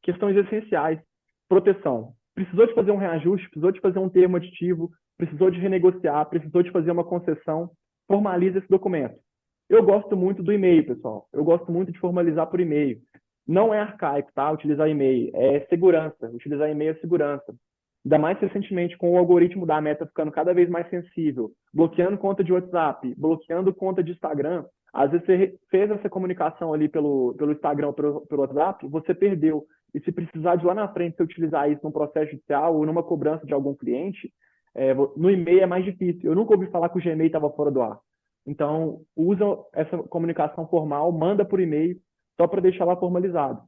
Questões essenciais. Proteção. Precisou de fazer um reajuste, precisou de fazer um termo aditivo, precisou de renegociar, precisou de fazer uma concessão, formaliza esse documento. Eu gosto muito do e-mail, pessoal. Eu gosto muito de formalizar por e-mail. Não é arcaico, tá? Utilizar e-mail. É segurança. Utilizar e-mail é segurança. Ainda mais recentemente, com o algoritmo da Meta ficando cada vez mais sensível, bloqueando conta de WhatsApp, bloqueando conta de Instagram. Às vezes você fez essa comunicação ali pelo Instagram ou pelo WhatsApp, você perdeu. E se precisar de lá na frente você utilizar isso num processo judicial ou numa cobrança de algum cliente, no e-mail é mais difícil. Eu nunca ouvi falar que o Gmail estava fora do ar. Então, usa essa comunicação formal, manda por e-mail, só para deixar lá formalizado.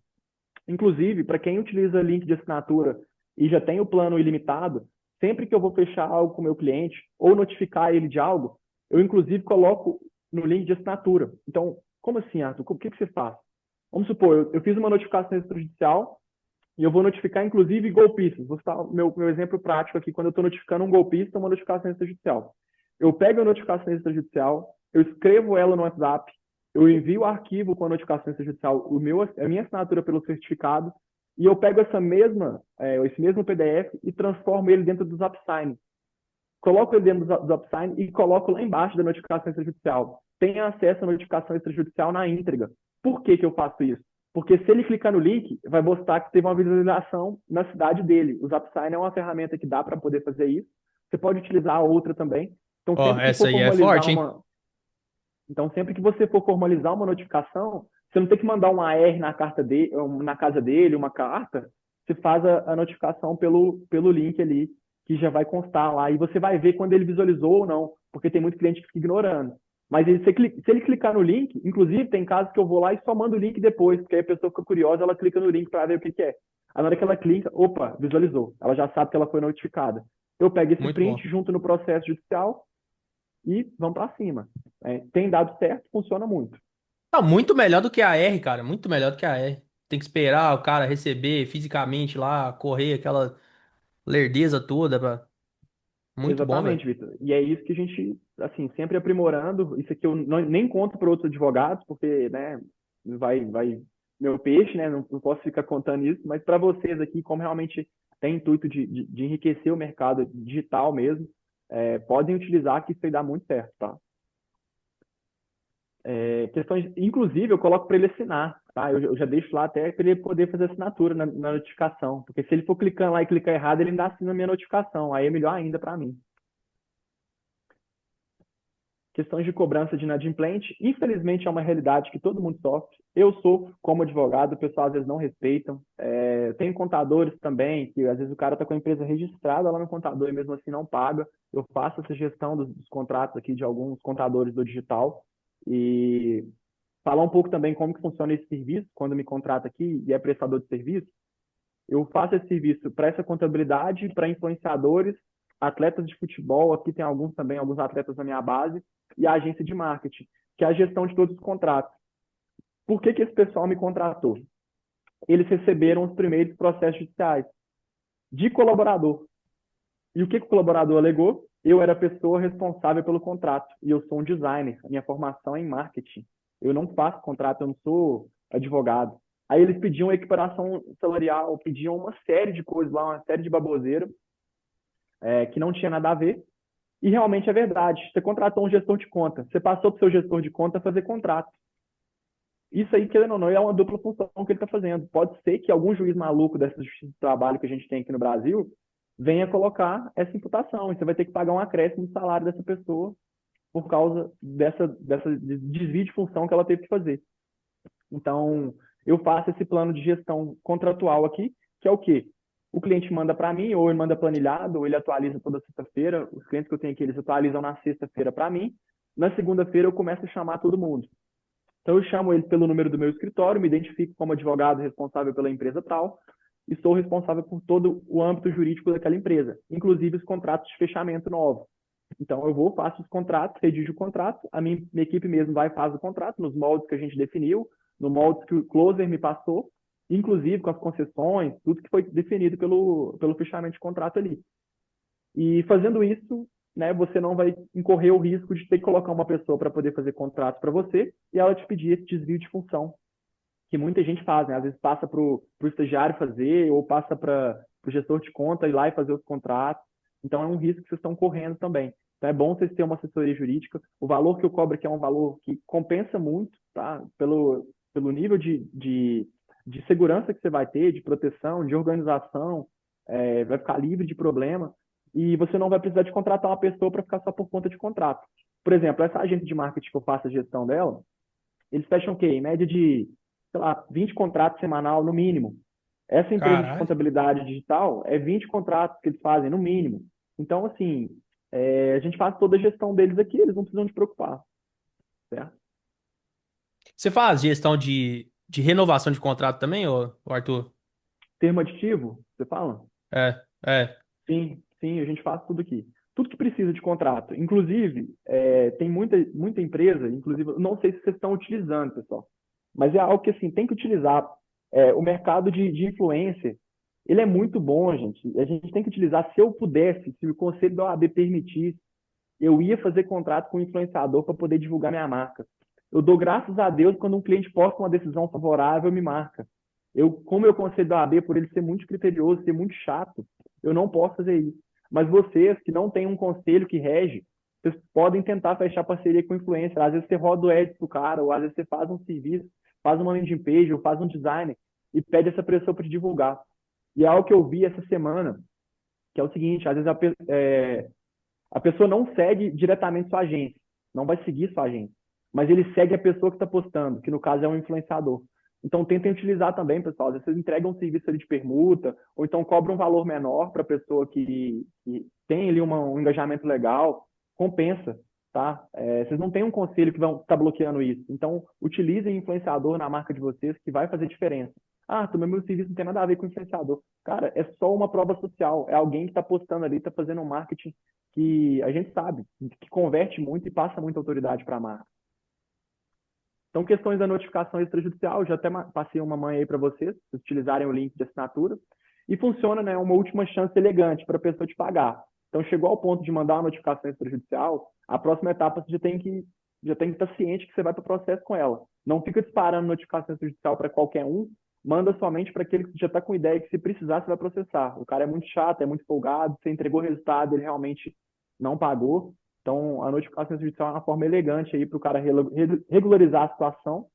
Inclusive, para quem utiliza link de assinatura e já tem o plano ilimitado, sempre que eu vou fechar algo com o meu cliente ou notificar ele de algo, eu, inclusive, coloco no link de assinatura. Então, como assim, Arthur? O que você faz? Vamos supor, eu fiz uma notificação extrajudicial e eu vou notificar, inclusive, golpistas. Vou citar meu exemplo prático aqui, quando eu estou notificando um golpista, uma notificação extrajudicial. Eu pego a notificação extrajudicial, eu escrevo ela no WhatsApp, eu envio o arquivo com a notificação extrajudicial, a minha assinatura pelo certificado, e eu pego esse mesmo PDF e transformo ele dentro do ZapSign. Coloco ele dentro do ZapSign e coloco lá embaixo da notificação extrajudicial. Tem acesso à notificação extrajudicial na íntegra. Por que que eu faço isso? Porque se ele clicar no link, vai mostrar que teve uma visualização na cidade dele. O ZapSign é uma ferramenta que dá para poder fazer isso. Você pode utilizar a outra também. Então,
Ó,
sempre que
essa
for
aí é
formalizar
forte, hein?
uma, então, sempre que você for formalizar uma notificação, você não tem que mandar um AR na carta na casa dele, uma carta, você faz a notificação pelo link ali, que já vai constar lá, e você vai ver quando ele visualizou ou não, porque tem muito cliente que fica ignorando. Mas se ele clicar no link, inclusive tem casos que eu vou lá e só mando o link depois, porque aí a pessoa fica curiosa, ela clica no link para ver o que que é. Aí na hora que ela clica, opa, visualizou. Ela já sabe que ela foi notificada. Eu pego esse
Muito bom.
print junto no processo judicial e vamos para cima. Tem dado certo, funciona muito.
Tá muito melhor do que a R, cara. Muito melhor do que a R. Tem que esperar o cara receber fisicamente lá, correr aquela lerdeza toda. Muito bom, velho.
Exatamente, Vitor. E é isso que a gente, assim, sempre aprimorando. Isso aqui eu nem conto para outros advogados, porque, né, vai meu peixe, né? Não posso ficar contando isso, mas para vocês aqui, como realmente tem intuito de enriquecer o mercado digital mesmo, podem utilizar que isso aí dá muito certo, tá? Questões, inclusive, eu coloco para ele assinar, tá? Eu já deixo lá até para ele poder fazer assinatura na notificação, porque se ele for clicando lá e clicar errado, ele ainda assina a minha notificação, aí é melhor ainda para mim. Questões de cobrança de inadimplente, infelizmente é uma realidade que todo mundo sofre. Eu sofro como advogado, o pessoal às vezes não respeitam. Tem contadores também, que às vezes o cara está com a empresa registrada lá no contador e mesmo assim não paga. Eu faço essa gestão dos contratos aqui de alguns contadores do digital e falar um pouco também como que funciona esse serviço, quando me contrata aqui e é prestador de serviço. Eu faço esse serviço para essa contabilidade, para influenciadores, atletas de futebol, aqui tem alguns também, alguns atletas na minha base, e a agência de marketing, que é a gestão de todos os contratos. Por que que esse pessoal me contratou? Eles receberam os primeiros processos judiciais de colaborador. E o que que o colaborador alegou? Eu era a pessoa responsável pelo contrato, e eu sou um designer, a minha formação é em marketing. Eu não faço contrato, eu não sou advogado. Aí eles pediam equiparação salarial, pediam uma série de coisas lá, uma série de baboseira, que não tinha nada a ver. E realmente é verdade. Você contratou um gestor de conta, você passou para o seu gestor de conta fazer contrato. Isso aí, querendo ou não, é uma dupla função que ele está fazendo. Pode ser que algum juiz maluco dessa justiça do trabalho que a gente tem aqui no Brasil venha colocar essa imputação. E você vai ter que pagar um acréscimo de salário dessa pessoa por causa dessa desvio de função que ela teve que fazer. Então, eu faço esse plano de gestão contratual aqui, que é o quê? O cliente manda para mim, ou ele manda planilhado, ou ele atualiza toda sexta-feira. Os clientes que eu tenho aqui, eles atualizam na sexta-feira para mim. Na segunda-feira, eu começo a chamar todo mundo. Então, eu chamo ele pelo número do meu escritório, me identifico como advogado responsável pela empresa tal, e sou responsável por todo o âmbito jurídico daquela empresa, inclusive os contratos de fechamento novos. Então, eu vou, faço os contratos, redijo o contrato, a minha equipe mesmo vai e faz o contrato, nos moldes que a gente definiu, no moldes que o closer me passou, inclusive com as concessões, tudo que foi definido pelo fechamento de contrato ali. E fazendo isso, né, você não vai incorrer o risco de ter que colocar uma pessoa para poder fazer contrato para você e ela te pedir esse desvio de função, que muita gente faz, né? Às vezes passa para o estagiário fazer ou passa para o gestor de conta ir lá e fazer os contratos. Então é um risco que vocês estão correndo também. Então é bom vocês terem uma assessoria jurídica. O valor que eu cobro aqui é um valor que compensa muito, tá? Pelo nível de segurança que você vai ter, de proteção, de organização, vai ficar livre de problema e você não vai precisar de contratar uma pessoa para ficar só por conta de contrato. Por exemplo, essa agência de marketing que eu faço a gestão dela, eles fecham o quê? Em média de, sei lá, 20 contratos semanal no mínimo. Essa empresa de
Caralho.
contabilidade digital é 20 contratos que eles fazem no mínimo. Então, assim, a gente faz toda a gestão deles aqui, eles não precisam se preocupar, certo?
Você faz gestão de renovação de contrato também, ô Arthur?
Termo aditivo, você fala?
É.
Sim, sim, a gente faz tudo aqui. Tudo que precisa de contrato. Inclusive, tem muita empresa, inclusive, eu não sei se vocês estão utilizando, pessoal, mas é algo que, assim, tem que utilizar. O mercado de influencer, ele é muito bom, gente. A gente tem que utilizar. Se eu pudesse, se o conselho da OAB permitisse, eu ia fazer contrato com o influenciador para poder divulgar minha marca. Eu dou graças a Deus quando um cliente posta uma decisão favorável, me marca. Como eu concedo a AB, por ele ser muito criterioso, ser muito chato, eu não posso fazer isso. Mas vocês que não têm um conselho que rege, vocês podem tentar fechar parceria com influencer. Às vezes você roda o ads pro cara, ou às vezes você faz um serviço, faz uma landing page, ou faz um design e pede essa pessoa para divulgar. E é algo que eu vi essa semana, que é o seguinte, às vezes a pessoa não segue diretamente sua agência, não vai seguir sua agência, mas ele segue a pessoa que está postando, que no caso é um influenciador. Então tentem utilizar também, pessoal. Às vezes vocês entregam um serviço ali de permuta, ou então cobram um valor menor para a pessoa que tem ali um engajamento legal, compensa, tá? Vocês não têm um conselho que vão estar bloqueando isso. Então utilizem influenciador na marca de vocês, que vai fazer diferença. Ah, também meu serviço não tem nada a ver com influenciador. Cara, é só uma prova social. É alguém que está postando ali, está fazendo um marketing que a gente sabe, que converte muito e passa muita autoridade para a marca. Então, questões da notificação extrajudicial, eu já até passei uma manha aí para vocês, se utilizarem o link de assinatura. E funciona, né, uma última chance elegante para a pessoa te pagar. Então, chegou ao ponto de mandar uma notificação extrajudicial, a próxima etapa você já tem que estar ciente que você vai para o processo com ela. Não fica disparando notificação extrajudicial para qualquer um, manda somente para aquele que já está com ideia que se precisar você vai processar. O cara é muito chato, é muito folgado, você entregou o resultado, ele realmente não pagou. Então, a notificação judicial é uma forma elegante aí para o cara regularizar a situação.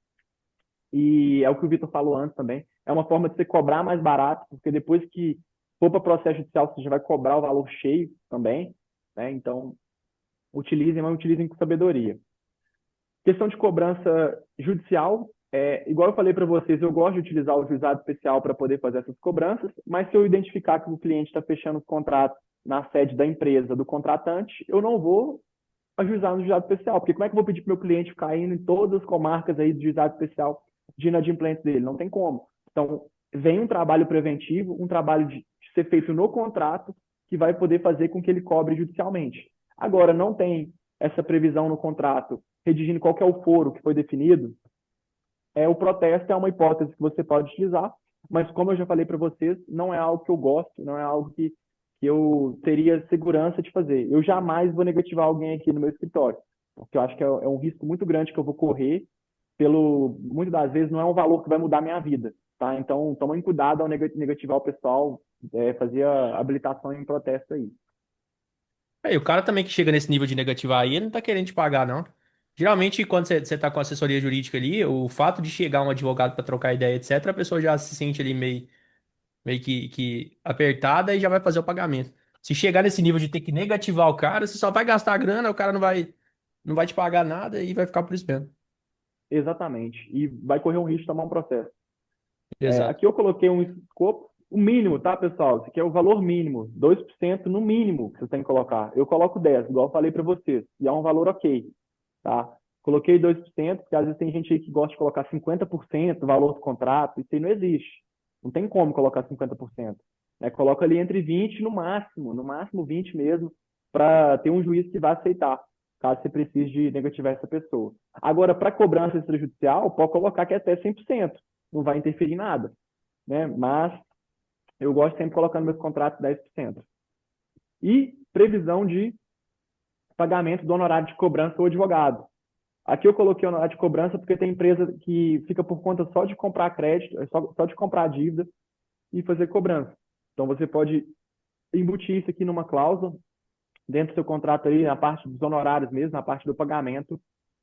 E é o que o Vitor falou antes também. É uma forma de você cobrar mais barato, porque depois que for para processo judicial, você já vai cobrar o valor cheio também. Né? Então, utilizem, mas utilizem com sabedoria. Questão de cobrança judicial, igual eu falei para vocês, eu gosto de utilizar o juizado especial para poder fazer essas cobranças, mas se eu identificar que o cliente está fechando os contratos na sede da empresa, do contratante, eu não vou ajuizar no juizado especial, porque como é que eu vou pedir para o meu cliente ficar indo em todas as comarcas aí do juizado especial de inadimplentes dele? Não tem como. Então, vem um trabalho preventivo, um trabalho de ser feito no contrato, que vai poder fazer com que ele cobre judicialmente. Agora, não tem essa previsão no contrato, redigindo qual que é o foro que foi definido, o protesto é uma hipótese que você pode utilizar, mas como eu já falei para vocês, não é algo que eu gosto, não é algo que eu teria segurança de fazer. Eu jamais vou negativar alguém aqui no meu escritório, porque eu acho que é um risco muito grande que eu vou correr, muitas das vezes não é um valor que vai mudar a minha vida, tá? Então, tomem cuidado ao negativar o pessoal, fazer a habilitação em protesto aí.
E o cara também que chega nesse nível de negativar aí, ele não tá querendo te pagar, não. Geralmente, quando você tá com assessoria jurídica ali, o fato de chegar um advogado para trocar ideia, etc., a pessoa já se sente ali meio que apertada e já vai fazer o pagamento. Se chegar nesse nível de ter que negativar o cara, você só vai gastar a grana, o cara não vai te pagar nada e vai ficar por isso mesmo.
Exatamente. E vai correr um risco de tomar um processo.
Exato.
Aqui eu coloquei um escopo, o mínimo, tá, pessoal? Isso aqui é o valor mínimo, 2% no mínimo que você tem que colocar. Eu coloco 10, igual eu falei para vocês, e é um valor ok, tá? Coloquei 2%, porque às vezes tem gente aí que gosta de colocar 50% do valor do contrato, isso aí não existe. Não tem como colocar 50%. Né? Coloca ali entre 20 no máximo 20 mesmo, para ter um juiz que vai aceitar, caso você precise de negativar essa pessoa. Agora, para cobrança extrajudicial, pode colocar que é até 100%, não vai interferir em nada, né? Mas eu gosto sempre de colocar nos meus contratos 10%. E previsão de pagamento do honorário de cobrança ou advogado. Aqui eu coloquei o honorário de cobrança porque tem empresa que fica por conta só de comprar crédito, só de comprar dívida e fazer cobrança. Então você pode embutir isso aqui numa cláusula dentro do seu contrato aí, na parte dos honorários mesmo, na parte do pagamento,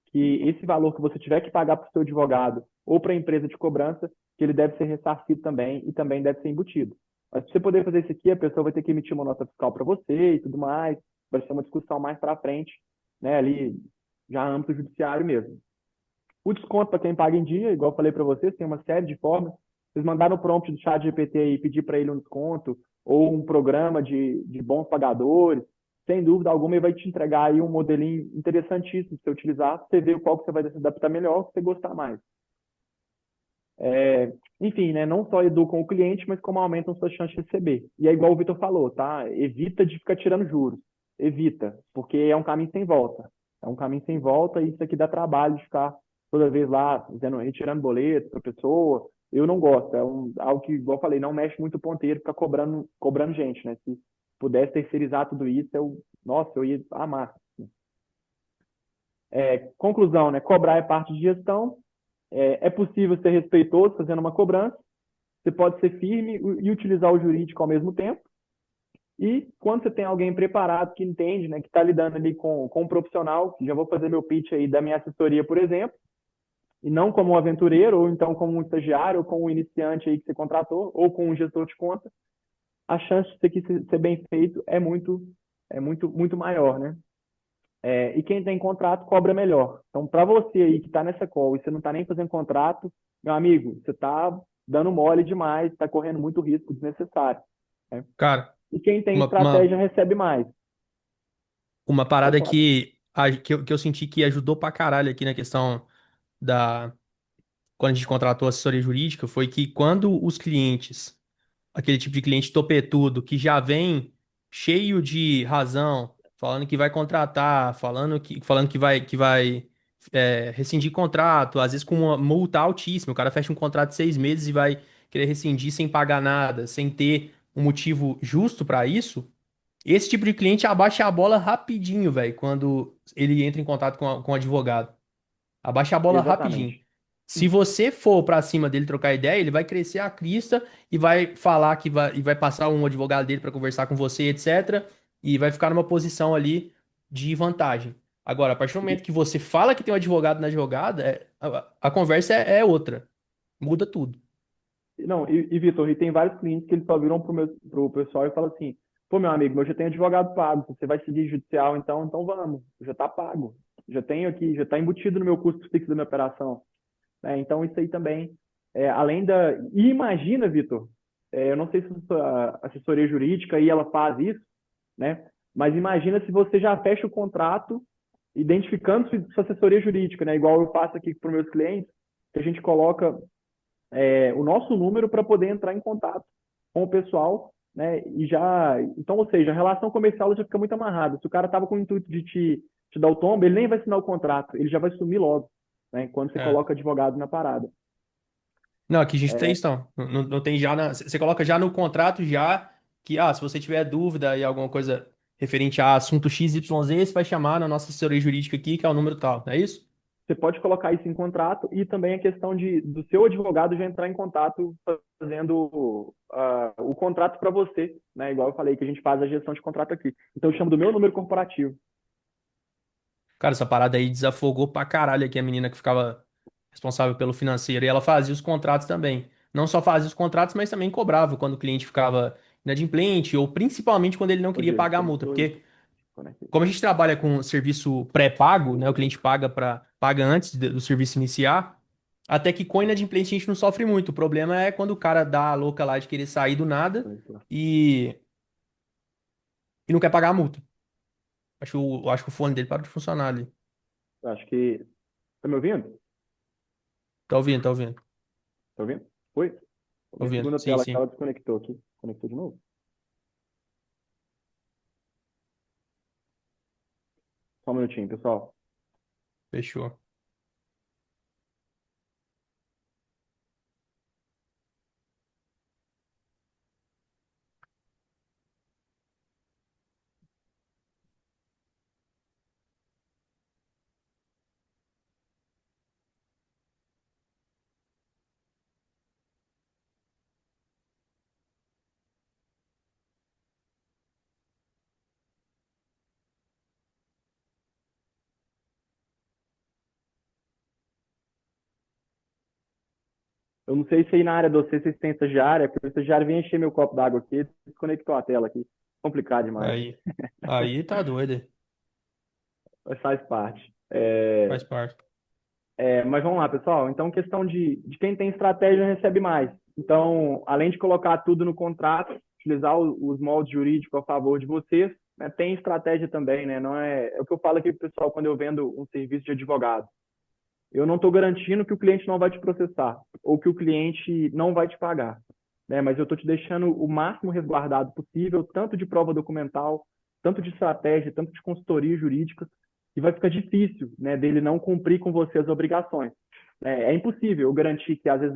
que esse valor que você tiver que pagar para o seu advogado ou para a empresa de cobrança, que ele deve ser ressarcido também e também deve ser embutido. Mas para você poder fazer isso aqui, a pessoa vai ter que emitir uma nota fiscal para você e tudo mais, vai ser uma discussão mais para frente, né, ali já âmbito judiciário mesmo. O desconto para quem paga em dia, igual eu falei para vocês, tem uma série de formas. Vocês mandaram o prompt do chat GPT e pedir para ele um desconto ou um programa de bons pagadores, sem dúvida alguma, ele vai te entregar aí um modelinho interessantíssimo para você utilizar, para você ver qual que você vai se adaptar melhor, o que você gostar mais. Enfim, né, não só educam o cliente, mas como aumentam suas chances de receber. E é igual o Vitor falou, tá? Evita de ficar tirando juros. Evita, porque é um caminho sem volta. É um caminho sem volta e isso aqui dá trabalho de ficar toda vez lá, retirando boleto para a pessoa. Eu não gosto. Algo que, igual eu falei, não mexe muito o ponteiro, ficar cobrando gente, né? Se pudesse terceirizar tudo isso, nossa, eu ia amar. Conclusão, né? Cobrar é parte de gestão. É possível ser respeitoso fazendo uma cobrança, você pode ser firme e utilizar o jurídico ao mesmo tempo. E quando você tem alguém preparado, que entende, né, que está lidando ali com um profissional, que já vou fazer meu pitch aí da minha assessoria, por exemplo, e não como um aventureiro, ou então como um estagiário, ou com um iniciante aí que você contratou, ou com um gestor de conta, a chance de isso aqui ser bem feito muito maior, né? E quem tem contrato cobra melhor. Então, para você aí que está nessa call e você não está nem fazendo contrato, meu amigo, você está dando mole demais, está correndo muito risco desnecessário, né?
Cara,
E quem tem
uma, uma,
estratégia recebe mais.
uma
Pode
parada
falar.
que eu senti que ajudou pra caralho aqui na questão da. Quando a gente contratou assessoria jurídica, foi que quando os clientes, aquele tipo de cliente topetudo, que já vem cheio de razão, falando que vai contratar, falando que vai rescindir contrato, às vezes com uma multa altíssima, o cara fecha um contrato de 6 meses e vai querer rescindir sem pagar nada, sem ter um motivo justo pra isso. Esse tipo de cliente abaixa a bola rapidinho, velho, quando ele entra em contato com o advogado. Abaixa a bola rapidinho.
Exatamente.
Se você for pra cima dele trocar ideia, ele vai crescer a crista e vai falar e vai passar um advogado dele pra conversar com você, etc. E vai ficar numa posição ali de vantagem. Agora, a partir do momento que você fala que tem um advogado na jogada, a conversa é outra. Muda tudo.
Não, Vitor, e tem vários clientes que eles só viram pro pessoal e falam assim, pô, meu amigo, eu já tenho advogado pago, você vai seguir judicial, então vamos, já está pago. Já tenho aqui, já está embutido no meu custo fixo da minha operação. Então, isso aí também, além da... E imagina, Vitor, eu não sei se a assessoria jurídica aí ela faz isso, né? Mas imagina se você já fecha o contrato identificando sua assessoria jurídica, né? Igual eu faço aqui para os meus clientes, que a gente coloca o nosso número para poder entrar em contato com o pessoal, né? E já, então, ou seja, a relação comercial já fica muito amarrada. Se o cara estava com o intuito de te dar o tombo, ele nem vai assinar o contrato, ele já vai sumir logo, né? Quando você
É.
coloca advogado na parada.
Não, aqui a gente tem isso, não. Não tem já você coloca já no contrato já que, se você tiver dúvida e alguma coisa referente a assunto XYZ, você vai chamar na nossa assessoria jurídica aqui, que é o número tal, não é isso?
Você pode colocar isso em contrato e também a questão do seu advogado já entrar em contato fazendo o contrato para você, né? Igual eu falei que a gente faz a gestão de contrato aqui. Então eu chamo do meu número corporativo.
Cara, essa parada aí desafogou pra caralho aqui a menina que ficava responsável pelo financeiro. E ela fazia os contratos também. Não só fazia os contratos, mas também cobrava quando o cliente ficava inadimplente, ou principalmente quando ele não
Ô,
queria
Diego,
pagar a multa.
conectou aí?
Porque,
Conectei.
como a gente trabalha com serviço pré-pago, né? O cliente paga antes do serviço iniciar, até que com inadimplente a gente não sofre muito. O problema é quando o cara dá a louca lá de querer sair do nada
Conectou.
e, e não quer pagar a multa. Acho que o fone dele parou de funcionar ali.
Acho que. Tá me ouvindo?
Tá ouvindo, tá ouvindo,
Tá ouvindo? Oi?
tá
Minha
ouvindo.
segunda
Sim,
tela que
sim.
ela desconectou aqui. Conectou de novo? Só um minutinho, pessoal.
Fechou.
Eu não sei se aí na área de vocês têm estagiária, porque o estagiário vem encher meu copo d'água aqui, desconectou a tela aqui. Complicado demais.
Aí. Aí tá doido.
Mas faz parte.
Faz parte.
Mas vamos lá, pessoal. Então, questão de quem tem estratégia recebe mais. Então, além de colocar tudo no contrato, utilizar os moldes jurídicos a favor de vocês, né, tem estratégia também, né? Não é o que eu falo aqui, pessoal, quando eu vendo um serviço de advogado. Eu não estou garantindo que o cliente não vai te processar ou que o cliente não vai te pagar, né? Mas eu estou te deixando o máximo resguardado possível, tanto de prova documental, tanto de estratégia, tanto de consultoria jurídica, e vai ficar difícil, né, dele não cumprir com você as obrigações. É impossível eu garantir que às vezes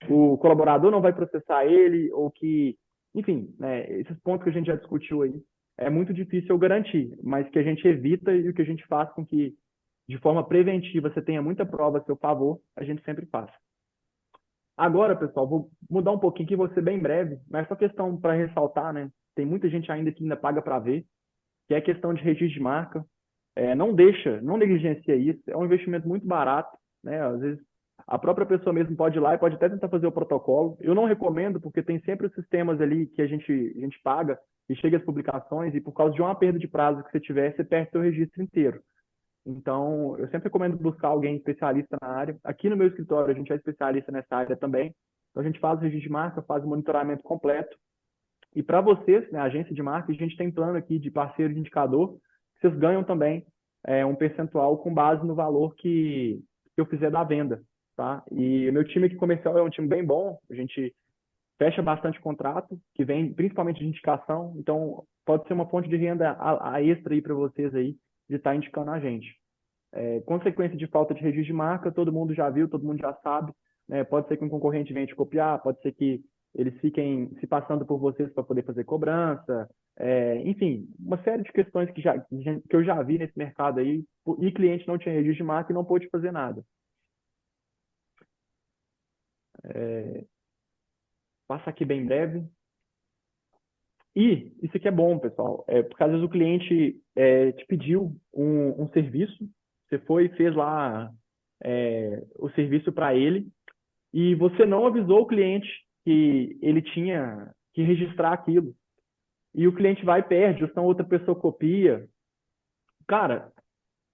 o colaborador não vai processar ele ou que, enfim, né, esses pontos que a gente já discutiu aí, é muito difícil eu garantir, mas que a gente evita e o que a gente faz com que de forma preventiva você tenha muita prova a seu favor, a gente sempre faz. Agora, pessoal, vou mudar um pouquinho aqui, vou ser bem breve, mas só questão para ressaltar, né? Tem muita gente ainda que ainda paga para ver, que é a questão de registro de marca. Não deixa, não negligencia isso. É um investimento muito barato, né? Às vezes a própria pessoa mesmo pode ir lá e pode até tentar fazer o protocolo. Eu não recomendo, porque tem sempre os sistemas ali que a gente paga e chega as publicações, e por causa de uma perda de prazo que você tiver, você perde seu registro inteiro. Então, eu sempre recomendo buscar alguém especialista na área. Aqui no meu escritório, a gente é especialista nessa área também. Então, a gente faz o registro de marca, faz o monitoramento completo. E para vocês, né, a agência de marketing, a gente tem plano aqui de parceiro de indicador, que vocês ganham também um percentual com base no valor que eu fizer da venda, tá? E o meu time aqui comercial é um time bem bom, a gente fecha bastante contrato, que vem principalmente de indicação, então pode ser uma fonte de renda a extra aí para vocês aí, de estar indicando a gente. Consequência de falta de registro de marca, todo mundo já viu, todo mundo já sabe, né? Pode ser que um concorrente venha te copiar, pode ser que eles fiquem se passando por vocês para poder fazer cobrança, enfim, uma série de questões que eu já vi nesse mercado aí, e cliente não tinha registro de marca e não pôde fazer nada. Passa aqui bem breve. E isso aqui é bom, pessoal, porque às vezes o cliente te pediu um serviço, você foi e fez lá o serviço para ele, e você não avisou o cliente que ele tinha que registrar aquilo. E o cliente vai e perde, ou senão outra pessoa copia. Cara,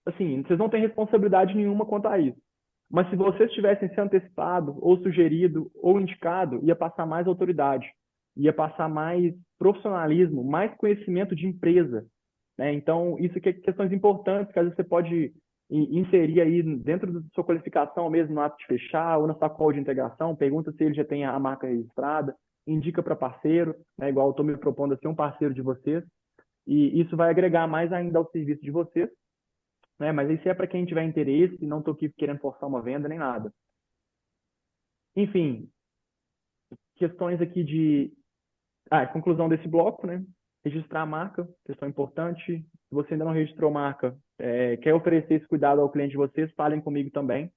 assim, vocês não têm responsabilidade nenhuma quanto a isso. Mas se vocês tivessem se antecipado, ou sugerido, ou indicado, ia passar mais autoridade, ia passar mais profissionalismo, mais conhecimento de empresa, né? Então, isso aqui é questões importantes que às vezes você pode inserir aí dentro da sua qualificação mesmo no ato de fechar ou na sua call de integração, pergunta se ele já tem a marca registrada, indica para parceiro, né? Igual eu estou me propondo a ser um parceiro de vocês, e isso vai agregar mais ainda ao serviço de vocês, né? Mas isso é para quem tiver interesse, não estou aqui querendo forçar uma venda nem nada. Enfim, questões aqui de conclusão desse bloco, né? Registrar a marca, questão importante. Se você ainda não registrou marca, quer oferecer esse cuidado ao cliente de vocês, falem comigo também.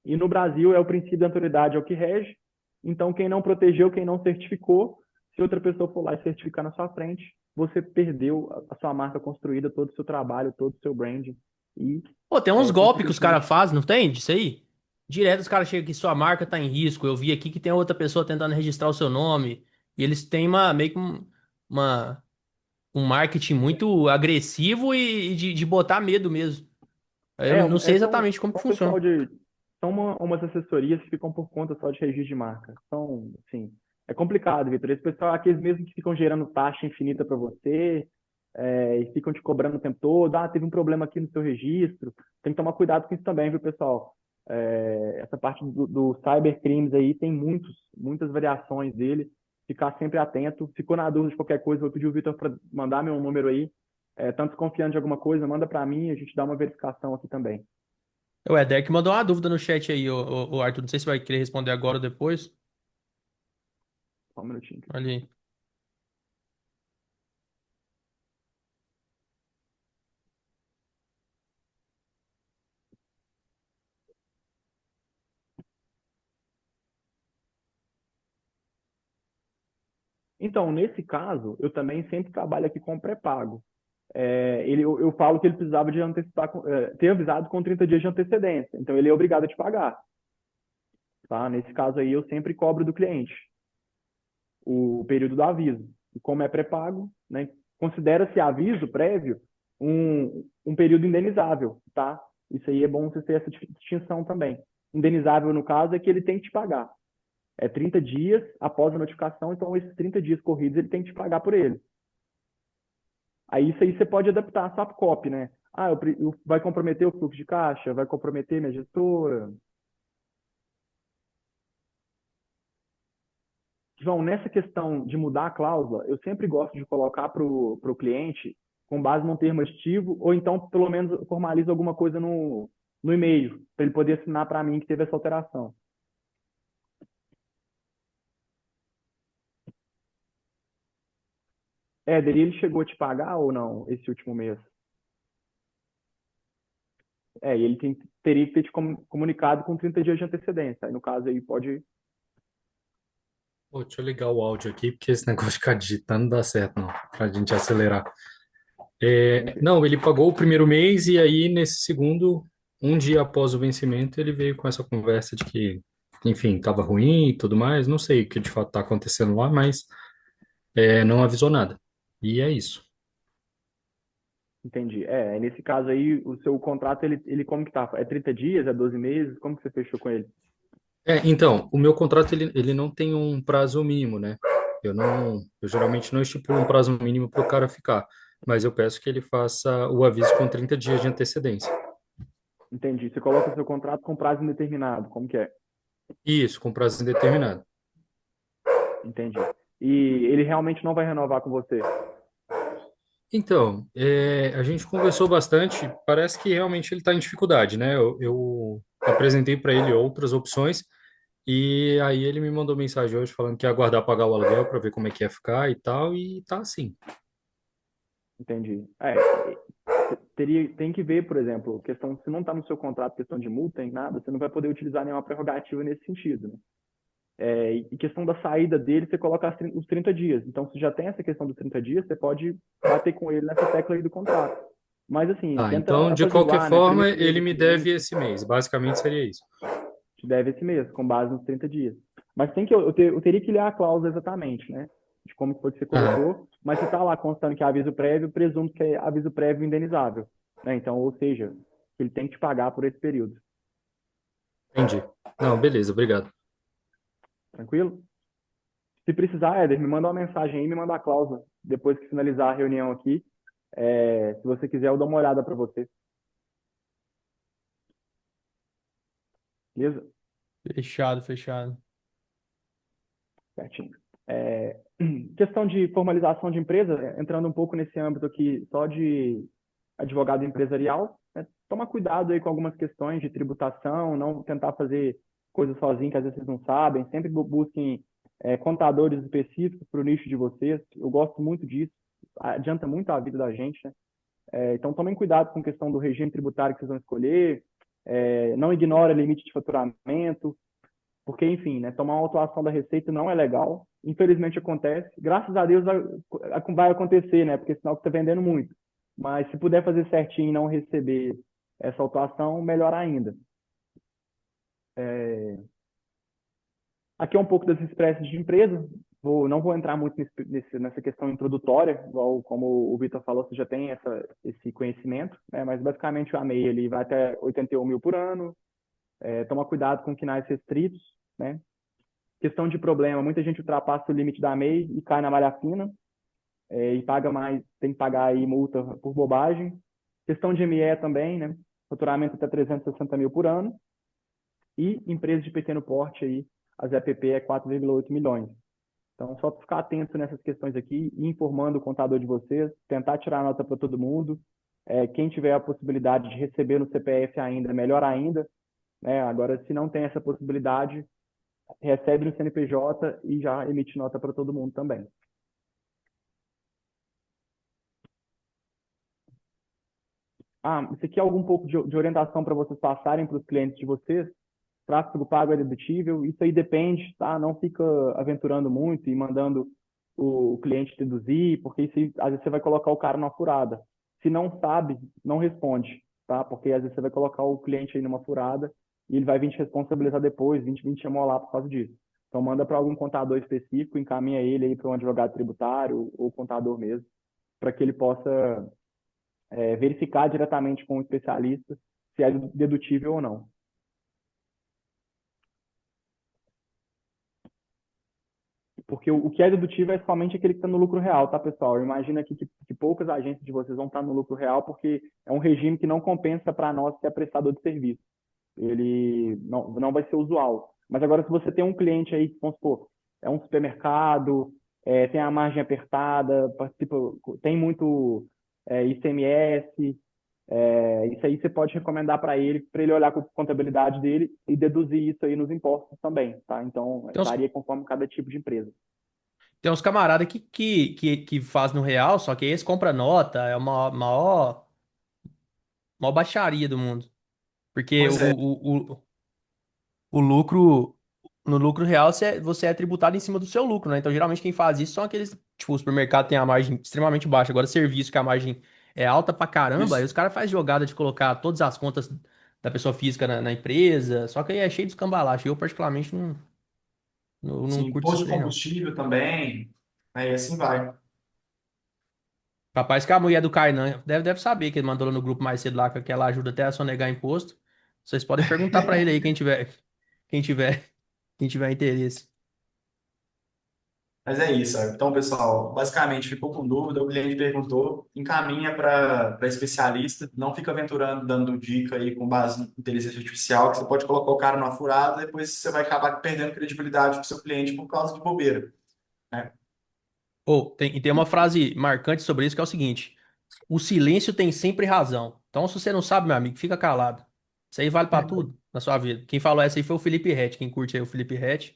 E no Brasil é o princípio da autoridade é o que rege. Então, quem não protegeu, quem não certificou, se outra pessoa for lá e certificar na sua frente, você perdeu a sua marca construída, todo o seu trabalho, todo o seu branding. E,
Pô, tem uns golpes que os caras
consequentemente,
fazem, não tem? Disso aí? Direto os caras chegam que sua marca tá em risco. Eu vi aqui que tem outra pessoa tentando registrar o seu nome. E eles têm meio que uma, um marketing muito agressivo e de botar medo mesmo. Eu não sei exatamente como que
são pessoal
funciona.
de. São umas assessorias que ficam por conta só de registro de marca. São, assim, é complicado, Vitor. Esse pessoal é aqueles mesmos que ficam gerando taxa infinita para você, e ficam te cobrando o tempo todo. Ah, teve um problema aqui no seu registro. Tem que tomar cuidado com isso também, viu, pessoal? Essa parte do cybercrimes aí tem muitas variações dele. Ficar sempre atento. Ficou na dúvida de qualquer coisa, vou pedir o Vitor para mandar meu número aí. Tanto desconfiando de alguma coisa, manda para mim, a gente dá uma verificação aqui também.
O Eder que mandou uma dúvida no chat aí, o Arthur. Não sei se vai querer responder agora ou depois.
Só um minutinho aqui.
Ali.
Então, nesse caso, eu também sempre trabalho aqui com pré-pago. Eu falo que ele precisava de antecipar, ter avisado com 30 dias de antecedência. Então, ele é obrigado a te pagar. Tá? Nesse caso aí, eu sempre cobro do cliente o período do aviso. E como é pré-pago, né, considera-se aviso prévio um período indenizável. Tá? Isso aí é bom você ter essa distinção também. Indenizável, no caso, é que ele tem que te pagar. 30 dias após a notificação, então esses 30 dias corridos ele tem que te pagar por ele. Aí isso aí você pode adaptar a SAP Copy, né? Vai comprometer o fluxo de caixa, vai comprometer minha gestora. João, nessa questão de mudar a cláusula, eu sempre gosto de colocar para o cliente com base num termo aditivo, ou então, pelo menos, formaliza alguma coisa no e-mail, para ele poder assinar para mim que teve essa alteração. Éder, ele chegou a te pagar ou não esse último mês? Ele teria que ter te comunicado com 30 dias de antecedência. Aí, no caso, aí pode.
Pô, deixa eu ligar o áudio aqui, porque esse negócio de ficar digitando não dá certo, não, pra gente acelerar.
Tranquilo.
Não, ele pagou o primeiro mês e aí, nesse segundo, um dia após o vencimento, ele veio com essa conversa de que, enfim, estava ruim e tudo mais. Não sei o que de fato está acontecendo lá, mas não avisou nada. E é isso.
Entendi. Nesse caso aí, o seu contrato, ele como que tá? É 30 dias? É 12 meses? Como que você fechou com ele?
Então, o meu contrato ele não tem um prazo mínimo, né? Eu geralmente não estipulo um prazo mínimo para o cara ficar, mas eu peço que ele faça o aviso com 30 dias de antecedência.
Entendi. Você coloca o seu contrato com prazo indeterminado. Como que é?
Isso, com prazo indeterminado.
Entendi. E ele realmente não vai renovar com você?
Então, a gente conversou bastante, parece que realmente ele está em dificuldade, né? Eu apresentei para ele outras opções e aí ele me mandou mensagem hoje falando que ia aguardar pagar o aluguel para ver como é que ia ficar e tal, e tá assim.
Entendi. Tem que ver, por exemplo, questão, se não está no seu contrato, questão de multa, em nada, você não vai poder utilizar nenhuma prerrogativa nesse sentido, né? E questão da saída dele, você coloca os 30 dias. Então, se já tem essa questão dos 30 dias, você pode bater com ele nessa tecla aí do contrato. Mas, assim,
Ah,
tenta
então, de qualquer
apaziguar, né?
forma,
Primeiro
ele me
cliente
deve esse mês. Basicamente seria isso.
te deve esse mês, com base nos 30 dias. Mas tem que, eu teria que ler a cláusula exatamente, né? De como que foi que você
Aham,
colocou. Mas se está lá constando que é aviso prévio, presumo que é aviso prévio indenizável. Né? Então, ou seja, ele tem que te pagar por esse período.
entendi. Não, beleza, obrigado.
Tranquilo? Se precisar, Éder, me manda uma mensagem aí, me manda a cláusula. Depois que finalizar a reunião aqui, se você quiser, eu dou uma olhada para você. Beleza?
Fechado, fechado.
Certinho. É, questão de formalização de empresa, entrando um pouco nesse âmbito aqui só de advogado empresarial, né? Toma cuidado aí com algumas questões de tributação, não tentar fazer coisas sozinho que às vezes vocês não sabem, sempre busquem contadores específicos para o nicho de vocês. Eu gosto muito disso, adianta muito a vida da gente, né? Então tomem cuidado com a questão do regime tributário que vocês vão escolher, não ignore o limite de faturamento, porque, enfim, né, tomar uma autuação da receita não é legal. Infelizmente acontece. Graças a Deus vai acontecer, né? Porque é sinal que está vendendo muito. Mas se puder fazer certinho e não receber essa autuação, melhor ainda. Aqui é um pouco das espécies de empresas. Não vou entrar muito nessa questão introdutória, igual como o Vitor falou, você já tem esse conhecimento, né? Mas basicamente o AMEI ele vai até 81 mil por ano. Toma cuidado com quinais restritos, né? Questão de problema, muita gente ultrapassa o limite da MEI e cai na malha fina, e paga mais, tem que pagar aí multa por bobagem. Questão de ME também, né? Faturamento até 360 mil por ano. E empresas de pequeno porte aí, as EPP é 4,8 milhões. Então, só ficar atento nessas questões aqui, e informando o contador de vocês, tentar tirar nota para todo mundo. Quem tiver a possibilidade de receber no CPF ainda, melhor ainda. Né? Agora, se não tem essa possibilidade, recebe no CNPJ e já emite nota para todo mundo também. Isso aqui é algum pouco de orientação para vocês passarem para os clientes de vocês. Tráfego pago é dedutível, isso aí depende, tá? Não fica aventurando muito e mandando o cliente deduzir, porque isso aí, às vezes você vai colocar o cara numa furada. Se não sabe, não responde, tá? Porque às vezes você vai colocar o cliente aí numa furada e ele vai vir te responsabilizar depois, vir te amolar por causa disso. Então manda para algum contador específico, encaminha ele aí para um advogado tributário ou contador mesmo, para que ele possa verificar diretamente com o especialista se é dedutível ou não. Porque o que é dedutível é somente aquele que está no lucro real, tá, pessoal? Imagina aqui que poucas agências de vocês vão estar no lucro real, porque é um regime que não compensa para nós que é prestador de serviço. Ele não vai ser usual. Mas agora, se você tem um cliente aí, vamos supor, é um supermercado, tem a margem apertada, participa, tem muito ICMS, isso aí você pode recomendar para ele olhar com a contabilidade dele e deduzir isso aí nos impostos também, tá? Então,
Tem uns,
varia conforme cada tipo de empresa.
tem uns camarada que faz no real, só que esse compra nota, é uma maior baixaria do mundo. Porque
Pois é.
o lucro. no lucro real, você é tributado em cima do seu lucro, né? Então, geralmente, quem faz isso são aqueles, tipo, o supermercado tem a margem extremamente baixa. Agora, serviço, que a margem é alta pra caramba, aí
Isso.
os caras fazem jogada de colocar todas as contas da pessoa física na empresa, só que aí é cheio de escambalacho. Eu, particularmente, não
Sim,
curto esses
imposto de
trem, não.
combustível também, né? E assim vai.
Capaz que a mulher do Kainan deve saber que ele mandou lá no grupo mais cedo lá, que ela ajuda até a sonegar imposto. Vocês podem perguntar pra ele aí, quem tiver, quem tiver interesse.
Mas é isso, sabe? Então, pessoal, basicamente ficou com dúvida, o cliente perguntou, encaminha para especialista, não fica aventurando, dando dica aí com base em inteligência artificial, que você pode colocar o cara numa furada, depois você vai acabar perdendo credibilidade com o seu cliente por causa de bobeira, né?
E tem uma frase marcante sobre isso que é o seguinte: o silêncio tem sempre razão. Então, se você não sabe, meu amigo, fica calado. Isso aí vale pra tudo na sua vida. Quem falou essa aí foi o Felipe Ret. Quem curte aí o Felipe Ret,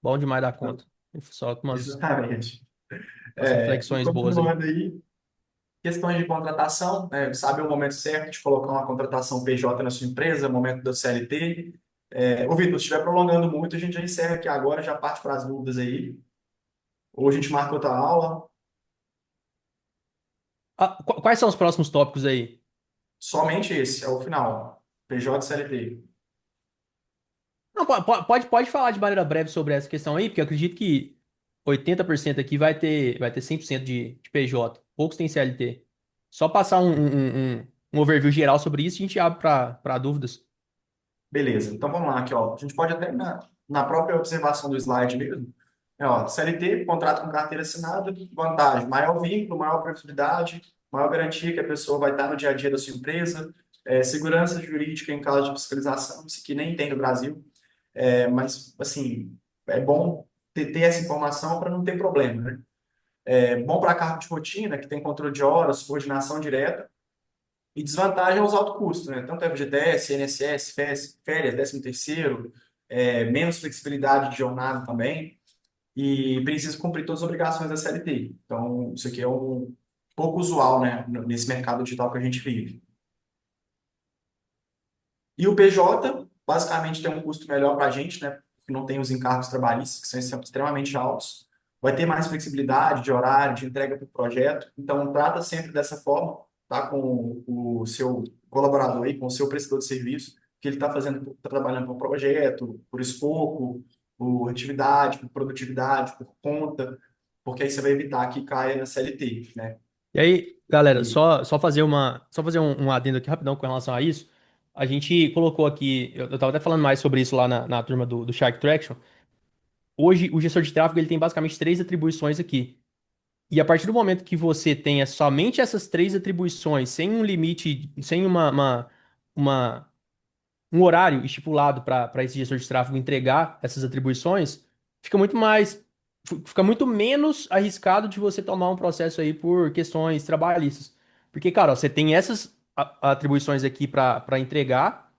bom demais da conta. Ele solta
Exatamente.
umas
E
reflexões boas aí.
continuando aí, questões de contratação, né? Sabe o momento certo de colocar uma contratação PJ na sua empresa, o momento da CLT. Ô, Vitor, se estiver prolongando muito, a gente já encerra aqui agora, já parte para as dúvidas aí. Ou a gente marca outra aula.
Ah, quais são os próximos tópicos aí?
Somente esse, é o final. PJ e CLT.
Não, pode falar de maneira breve sobre essa questão aí, porque eu acredito que 80% aqui vai ter 100% de PJ. Poucos têm CLT. Só passar um overview geral sobre isso e a gente abre para dúvidas.
Beleza, então vamos lá aqui, ó. A gente pode até na própria observação do slide mesmo. Ó, CLT, contrato com carteira assinada, vantagem, maior vínculo, maior previsibilidade, maior garantia que a pessoa vai estar no dia a dia da sua empresa, segurança jurídica em caso de fiscalização, isso que nem tem no Brasil. Mas, assim, é bom ter essa informação para não ter problema, né? É bom para cargo de rotina, que tem controle de horas, coordenação direta, e desvantagem é os altos custos, né? Tanto FGTS, INSS, férias, 13º, menos flexibilidade de jornada também, e precisa cumprir todas as obrigações da CLT. Então, isso aqui é um pouco usual, né, nesse mercado digital que a gente vive. E o PJ, basicamente, tem um custo melhor para a gente, né? Que não tem os encargos trabalhistas, que são extremamente altos. Vai ter mais flexibilidade de horário, de entrega para o projeto. Então, trata sempre dessa forma, tá? Com o seu colaborador aí, com o seu prestador de serviço, que ele está fazendo, tá trabalhando por projeto, por escopo, por atividade, por produtividade, por conta, porque aí você vai evitar que caia na CLT, né?
E aí, galera,
E
só fazer um adendo aqui rapidão com relação a isso. A gente colocou aqui, eu tava até falando mais sobre isso lá na turma do Shark Traction. Hoje, o gestor de tráfego ele tem basicamente três atribuições aqui. E a partir do momento que você tenha somente essas três atribuições, sem um limite, sem uma- um horário estipulado para esse gestor de tráfego entregar essas atribuições, fica muito mais, fica muito menos arriscado de você tomar um processo aí por questões trabalhistas. Porque, cara, ó, você tem essas atribuições aqui para entregar.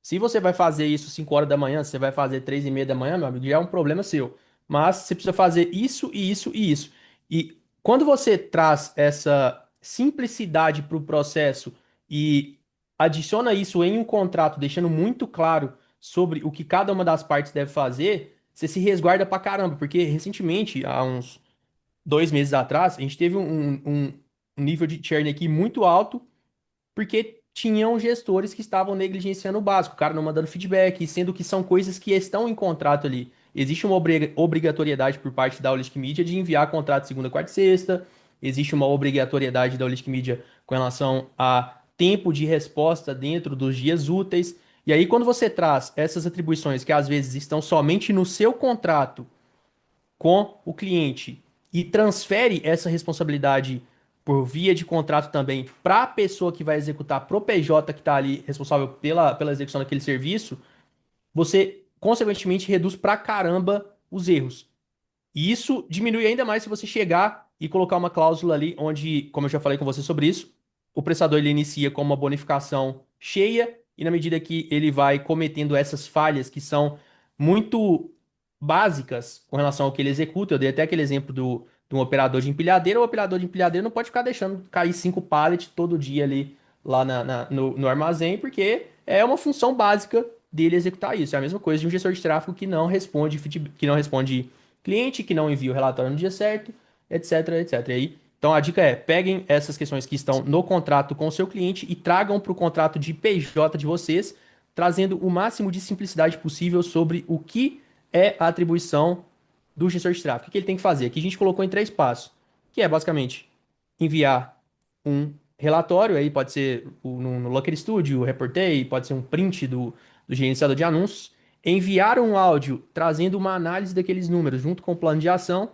Se você vai fazer isso 5 horas da manhã, se você vai fazer 3:30 da manhã, meu amigo, já é um problema seu. Mas você precisa fazer isso e isso e isso. E quando você traz essa simplicidade para o processo e adiciona isso em um contrato, deixando muito claro sobre o que cada uma das partes deve fazer, você se resguarda pra caramba. Porque recentemente, há uns 2 meses atrás, a gente teve um nível de churn aqui muito alto porque tinham gestores que estavam negligenciando o básico, o cara não mandando feedback, sendo que são coisas que estão em contrato ali. Existe uma obrigatoriedade por parte da Holistic Media de enviar contrato segunda, quarta e sexta. Existe uma obrigatoriedade da Holistic Media com relação a tempo de resposta dentro dos dias úteis. E aí, quando você traz essas atribuições que às vezes estão somente no seu contrato com o cliente e transfere essa responsabilidade por via de contrato também para a pessoa que vai executar, pro PJ que está ali responsável pela execução daquele serviço, você consequentemente reduz pra caramba os erros. E isso diminui ainda mais se você chegar e colocar uma cláusula ali onde, como eu já falei com você sobre isso, o prestador ele inicia com uma bonificação cheia e na medida que ele vai cometendo essas falhas que são muito básicas com relação ao que ele executa, eu dei até aquele exemplo de um operador de empilhadeira, o operador de empilhadeira não pode ficar deixando cair 5 pallets todo dia ali lá no armazém, porque é uma função básica dele executar isso. É a mesma coisa de um gestor de tráfego que não responde, que não responde cliente, que não envia o relatório no dia certo, etc, etc. E aí, então a dica é, peguem essas questões que estão no contrato com o seu cliente e tragam para o contrato de PJ de vocês, trazendo o máximo de simplicidade possível sobre o que é a atribuição do gestor de tráfego. O que ele tem que fazer? Aqui a gente colocou em 3 passos, que é basicamente enviar um relatório, aí pode ser no Looker Studio, o Reportei, pode ser um print do gerenciador de anúncios, enviar um áudio trazendo uma análise daqueles números junto com o plano de ação,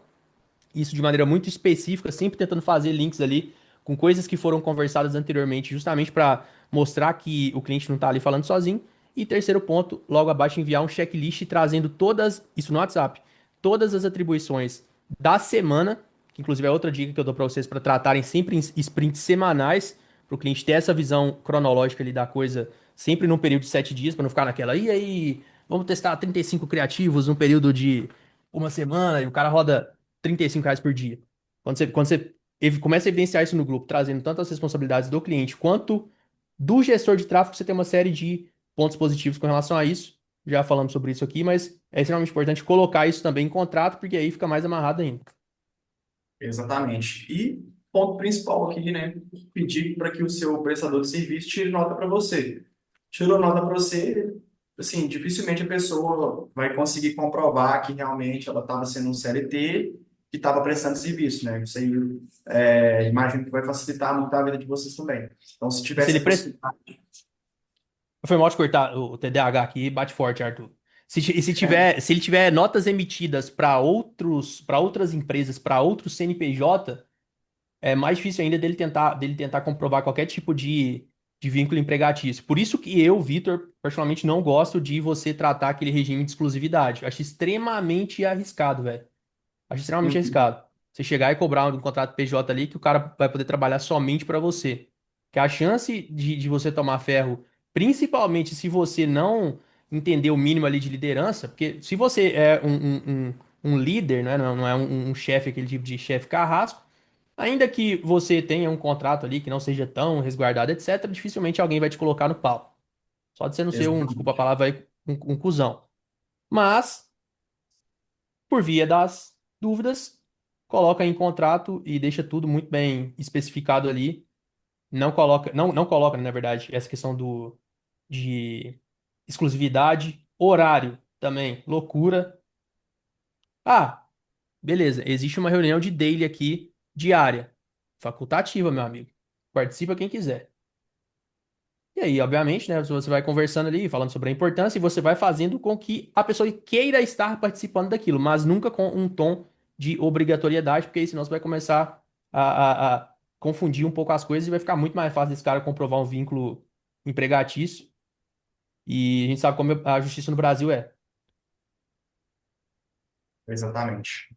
isso de maneira muito específica, sempre tentando fazer links ali com coisas que foram conversadas anteriormente, justamente para mostrar que o cliente não está ali falando sozinho. E terceiro ponto, logo abaixo, enviar um checklist trazendo todas, isso no WhatsApp, todas as atribuições da semana, que inclusive é outra dica que eu dou para vocês para tratarem sempre em sprints semanais, para o cliente ter essa visão cronológica ali da coisa, sempre num período de 7 dias, para não ficar naquela, e aí, vamos testar 35 criativos num período de uma semana, e o cara roda R$ 35 por dia. Quando você começa a evidenciar isso no grupo, trazendo tanto as responsabilidades do cliente quanto do gestor de tráfego, você tem uma série de pontos positivos com relação a isso. Já falamos sobre isso aqui, mas é extremamente importante colocar isso também em contrato, porque aí fica mais amarrado ainda.
Exatamente. E ponto principal aqui, né? Pedir para que o seu prestador de serviço tire nota para você. Tirou nota para você, assim, dificilmente a pessoa vai conseguir comprovar que realmente ela estava sendo um CLT que estava prestando serviço, né? Isso aí, imagino que vai facilitar muito a vida de vocês também. Então, se
E se
tivesse
ele
a
pre...
possibilidade,
Foi mal de cortar o TDAH aqui, bate forte, Arthur. Se ele tiver notas emitidas para outras empresas, para outros CNPJ, é mais difícil ainda dele tentar comprovar qualquer tipo de vínculo empregatício. Por isso que eu, Vitor, particularmente não gosto de você tratar aquele regime de exclusividade. Acho extremamente arriscado, velho. Acho extremamente
uhum,
arriscado. Você chegar e cobrar um contrato PJ ali que o cara vai poder trabalhar somente para você. Que a chance de você tomar ferro, principalmente se você não entender o mínimo ali de liderança, porque se você é um líder, né, não é um chefe, aquele tipo de chefe carrasco, ainda que você tenha um contrato ali que não seja tão resguardado, etc., dificilmente alguém vai te colocar no pau. Só de você não ser desculpa a
exatamente.
palavra, aí, um cuzão. Mas, por via das dúvidas, coloca em contrato e deixa tudo muito bem especificado ali. Não coloca, né, na verdade, essa questão de exclusividade, horário também, loucura. Ah, beleza, existe uma reunião de daily aqui, diária, facultativa, meu amigo. Participa quem quiser. E aí, obviamente, né, você vai conversando ali, falando sobre a importância, e você vai fazendo com que a pessoa queira estar participando daquilo, mas nunca com um tom de obrigatoriedade, porque aí senão você vai começar a confundir um pouco as coisas e vai ficar muito mais fácil desse cara comprovar um vínculo empregatício. E a gente sabe como a justiça no Brasil é.
Exatamente.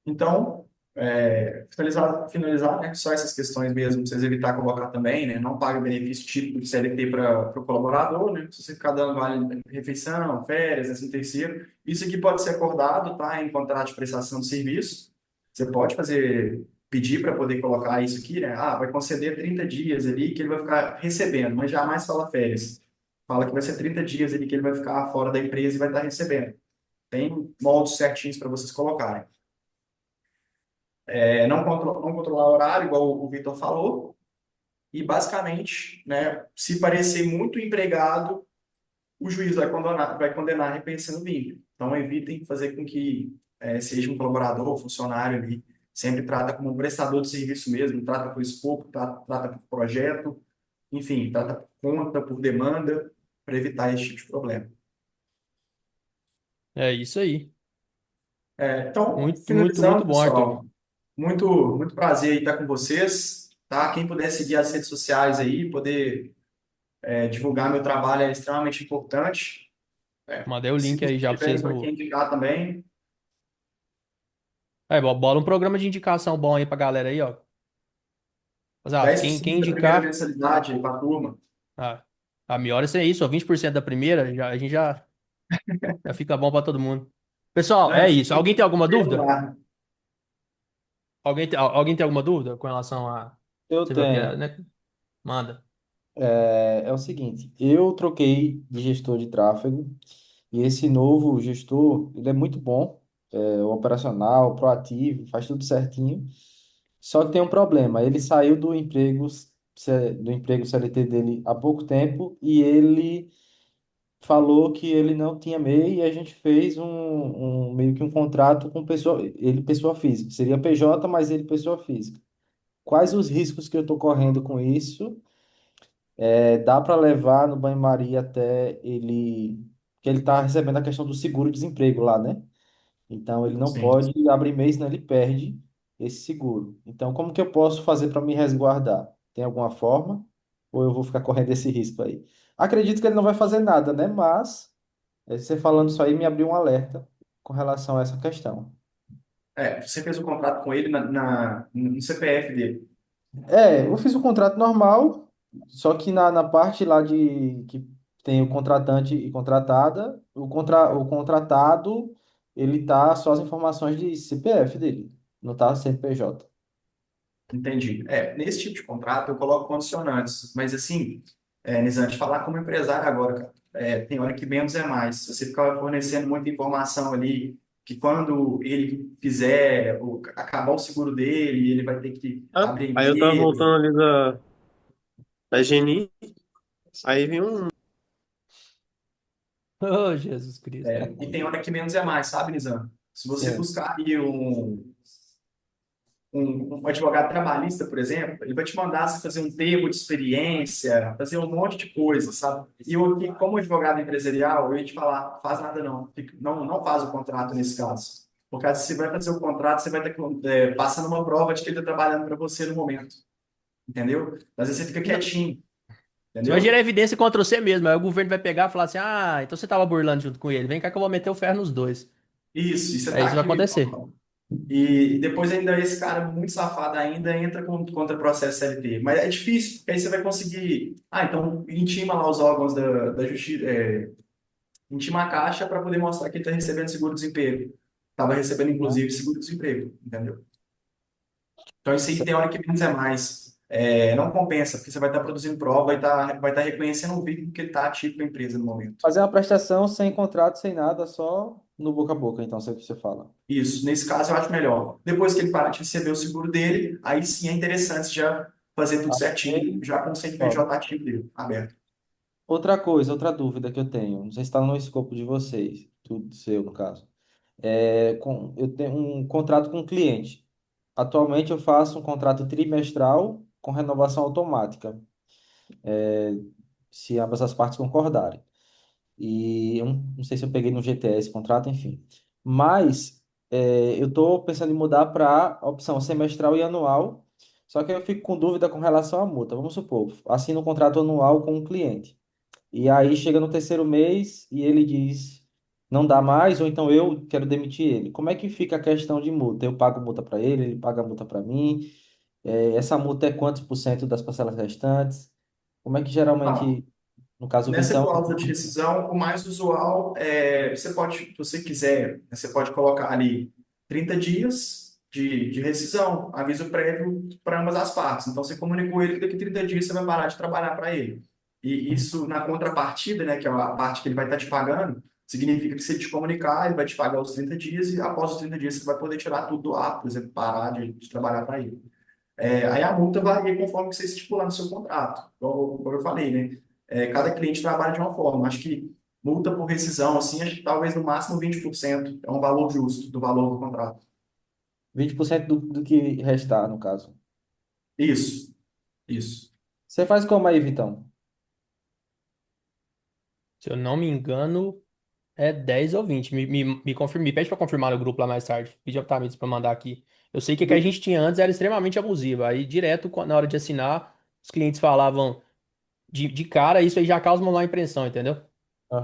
Então, finalizar, né, só essas questões mesmo, pra vocês evitar colocar também, né, não paga benefício típico de CLT para o colaborador, né, se você ficar dando vale refeição, férias, assim terceiro, isso aqui pode ser acordado, tá, em contrato de prestação de serviço, você pode pedir para poder colocar isso aqui, né, vai conceder 30 dias ali que ele vai ficar recebendo, mas jamais fala férias, fala que vai ser 30 dias ali que ele vai ficar fora da empresa e vai estar recebendo, tem moldes certinhos para vocês colocarem. Não controlar o horário, igual o Vitor falou, e basicamente, né, se parecer muito empregado, o juiz vai condenar repensando o vínculo. Então, evitem fazer com que seja um colaborador ou funcionário ali, sempre trata como um prestador de serviço mesmo, trata por escopo, trata por projeto, enfim, trata por conta, por demanda, para evitar esse tipo de problema.
É isso aí.
Então,
Muito, muito, muito
finalizando,
bom, Arthur.
pessoal, muito, muito prazer em estar com vocês, tá? Quem puder seguir as redes sociais aí, poder divulgar meu trabalho é extremamente importante.
Mandei o
Se
link aí
vocês
já pra
tiverem
vocês
para quem
no.
indicar também,
Aí, bola um programa de indicação bom aí pra galera aí, ó. Mas, quem
10% da primeira
indicar.
mensalidade para a turma.
Ah, a melhor é isso, ó, 20% da primeira, a gente já fica bom pra todo mundo. Pessoal, é
Né?
isso. Alguém tem alguma dúvida?
Perdoar.
Alguém tem alguma dúvida com relação a.
Eu
Você viu a primeira,
tenho.
né? Manda.
É o seguinte, eu troquei de gestor de tráfego e esse novo gestor, ele é muito bom, o operacional, proativo, faz tudo certinho. Só que tem um problema, ele saiu do emprego CLT dele há pouco tempo e ele falou que ele não tinha MEI e a gente fez meio que um contrato com pessoa física. Seria PJ, mas ele pessoa física. Quais os riscos que eu estou correndo com isso? Dá para levar no banho-maria até ele, que ele está recebendo a questão do seguro-desemprego lá, né? Então ele não
Sim.
pode abrir mês, senão ele perde esse seguro. Então como que eu posso fazer para me resguardar? Tem alguma forma? Ou eu vou ficar correndo esse risco aí? Acredito que ele não vai fazer nada, né? Mas você falando isso aí me abriu um alerta com relação a essa questão.
Você fez o contrato com ele no CPF dele.
Eu fiz o contrato normal, só que na parte lá de que tem o contratante e contratada, o contratado, ele tá só as informações de CPF dele, não tá CNPJ.
Entendi. Nesse tipo de contrato eu coloco condicionantes, mas assim, Nizam, falar como empresário agora, cara, tem hora que menos é mais. Se você ficar fornecendo muita informação ali, que quando ele acabar o seguro dele, ele vai ter que
Ah,
abrir a
aí eu tava
empresa.
voltando ali da Geni, aí vi um.
Oh, Jesus Cristo.
E tem hora que menos é mais, sabe, Nizam? Se você
Sim.
buscar aí um advogado trabalhista, por exemplo, ele vai te mandar você fazer um termo de experiência, fazer um monte de coisa, sabe? E eu aqui, como advogado empresarial, eu ia te falar, faz nada não, não faz o contrato nesse caso. Porque se você vai fazer o contrato, você vai estar passando uma prova de que ele está trabalhando para você no momento, entendeu? Às vezes você fica quietinho,
Você vai gerar
entendeu?
evidência contra você mesmo. Aí o governo vai pegar e falar assim: ah, então você tava burlando junto com ele. Vem cá que eu vou meter o ferro nos dois.
Isso, e você
É
está
isso que vai
aqui me
acontecer.
falando. E depois ainda esse cara muito safado ainda entra contra processo CLT. Mas é difícil, porque aí você vai conseguir. Ah, então intima lá os órgãos da justiça, intima a Caixa para poder mostrar que ele está recebendo seguro-desemprego. Estava recebendo,
Uhum.
inclusive, seguro-desemprego, entendeu? Então isso aí tem hora que menos é mais. Não compensa, porque você vai estar produzindo prova, vai estar reconhecendo o vínculo que ele está ativo com a empresa no momento.
Fazer uma prestação sem contrato, sem nada, só no boca a boca, então, sei o que você fala.
Isso, nesse caso eu acho melhor. Depois que ele parar de receber o seguro dele, aí sim é interessante já fazer tudo certinho,
Ok,
já com o
top.
CNPJ ativo dele, aberto.
Outra coisa, outra dúvida que eu tenho, não sei se está no escopo de vocês, tudo seu, no caso. Eu tenho um contrato com um cliente. Atualmente eu faço um contrato trimestral com renovação automática, se ambas as partes concordarem. E eu não sei se eu peguei no GTS esse contrato, enfim. Mas eu estou pensando em mudar para a opção semestral e anual, só que eu fico com dúvida com relação à multa. Vamos supor, assino um contrato anual com um cliente. E aí chega no terceiro mês e ele diz, não dá mais, ou então eu quero demitir ele. Como é que fica a questão de multa? Eu pago multa para ele, ele paga multa para mim. Essa multa é quantos por cento das parcelas restantes? Como é que
Então,
geralmente, no caso o
nessa
Vitão,
cláusula de rescisão, o mais usual você pode, se você quiser, você pode colocar ali 30 dias de rescisão, aviso prévio para ambas as partes. Então, você comunicou ele que daqui a 30 dias você vai parar de trabalhar para ele. E isso, na contrapartida, né, que é a parte que ele vai estar te pagando, significa que se ele te comunicar, ele vai te pagar os 30 dias e após os 30 dias você vai poder tirar tudo do ar, por exemplo, parar de trabalhar para ele. Aí a multa varia conforme que você estipular no seu contrato, como eu falei, né? Cada cliente trabalha de uma forma. Acho que multa por rescisão, assim, acho que talvez no máximo 20% é um valor justo do valor do contrato.
20% do que restar, no caso.
Isso, isso.
Você faz como aí, Vitão?
Se eu não me engano, é 10 ou 20. Me pede pra confirmar no grupo lá mais tarde. Pedi ao Tamires pra mandar aqui. Eu sei que o que a
Do-
gente tinha antes era extremamente abusivo. Aí, direto, na hora de assinar, os clientes falavam de cara, isso aí já causa uma má impressão, entendeu?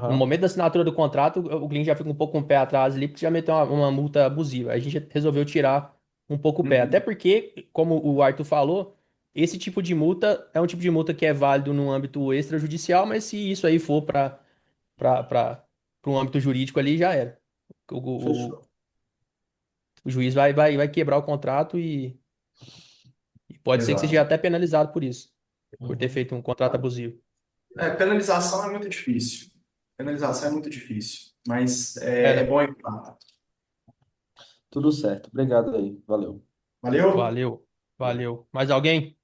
No
Aham.
momento da assinatura do contrato, o cliente já fica um pouco com o pé atrás ali, porque já meteu uma multa abusiva. Aí a gente resolveu tirar um pouco o pé. Até
Uhum.
porque, como o Arthur falou, esse tipo de multa é um tipo de multa que é válido no âmbito extrajudicial, mas se isso aí for para um âmbito jurídico ali, já era. O, o,
Fechou.
o juiz vai quebrar o contrato e pode ser que seja
Exato.
até penalizado por isso. por ter
Uhum.
feito um contrato abusivo.
Penalização é muito difícil. Penalização é muito difícil, mas
É,
é
não.
bom evitar.
Tudo certo. Obrigado aí. Valeu.
Valeu?
Valeu. Valeu. Mais alguém?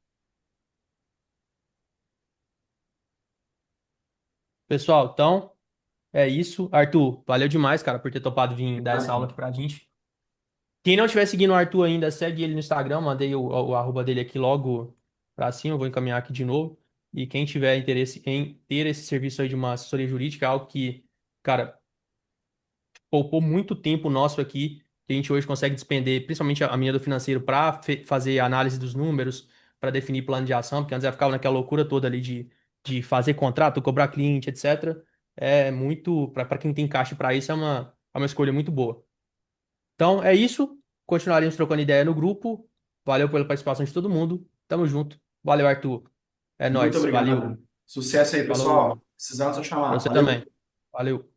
Pessoal, então é isso. Arthur, valeu demais, cara, por ter topado vir dar essa aula aqui pra gente. Quem não estiver seguindo o Arthur ainda, segue ele no Instagram, mandei o arroba dele aqui logo pra cima, eu vou encaminhar aqui de novo. E quem tiver interesse em ter esse serviço aí de uma assessoria jurídica, é algo que, cara, poupou muito tempo nosso aqui, que a gente hoje consegue despender, principalmente a minha do financeiro, para fazer análise dos números, para definir plano de ação, porque antes eu ficava naquela loucura toda ali de fazer contrato, cobrar cliente, etc. É muito, para quem tem caixa para isso, é uma escolha muito boa. Então é isso. Continuaremos trocando ideia no grupo. Valeu pela participação de todo mundo. Tamo junto. Valeu, Arthur. É
Muito
nóis. Valeu.
obrigado. Sucesso aí,
Falou.
pessoal. Precisando, só
Pra
chamar.
você
Valeu.
também. Valeu.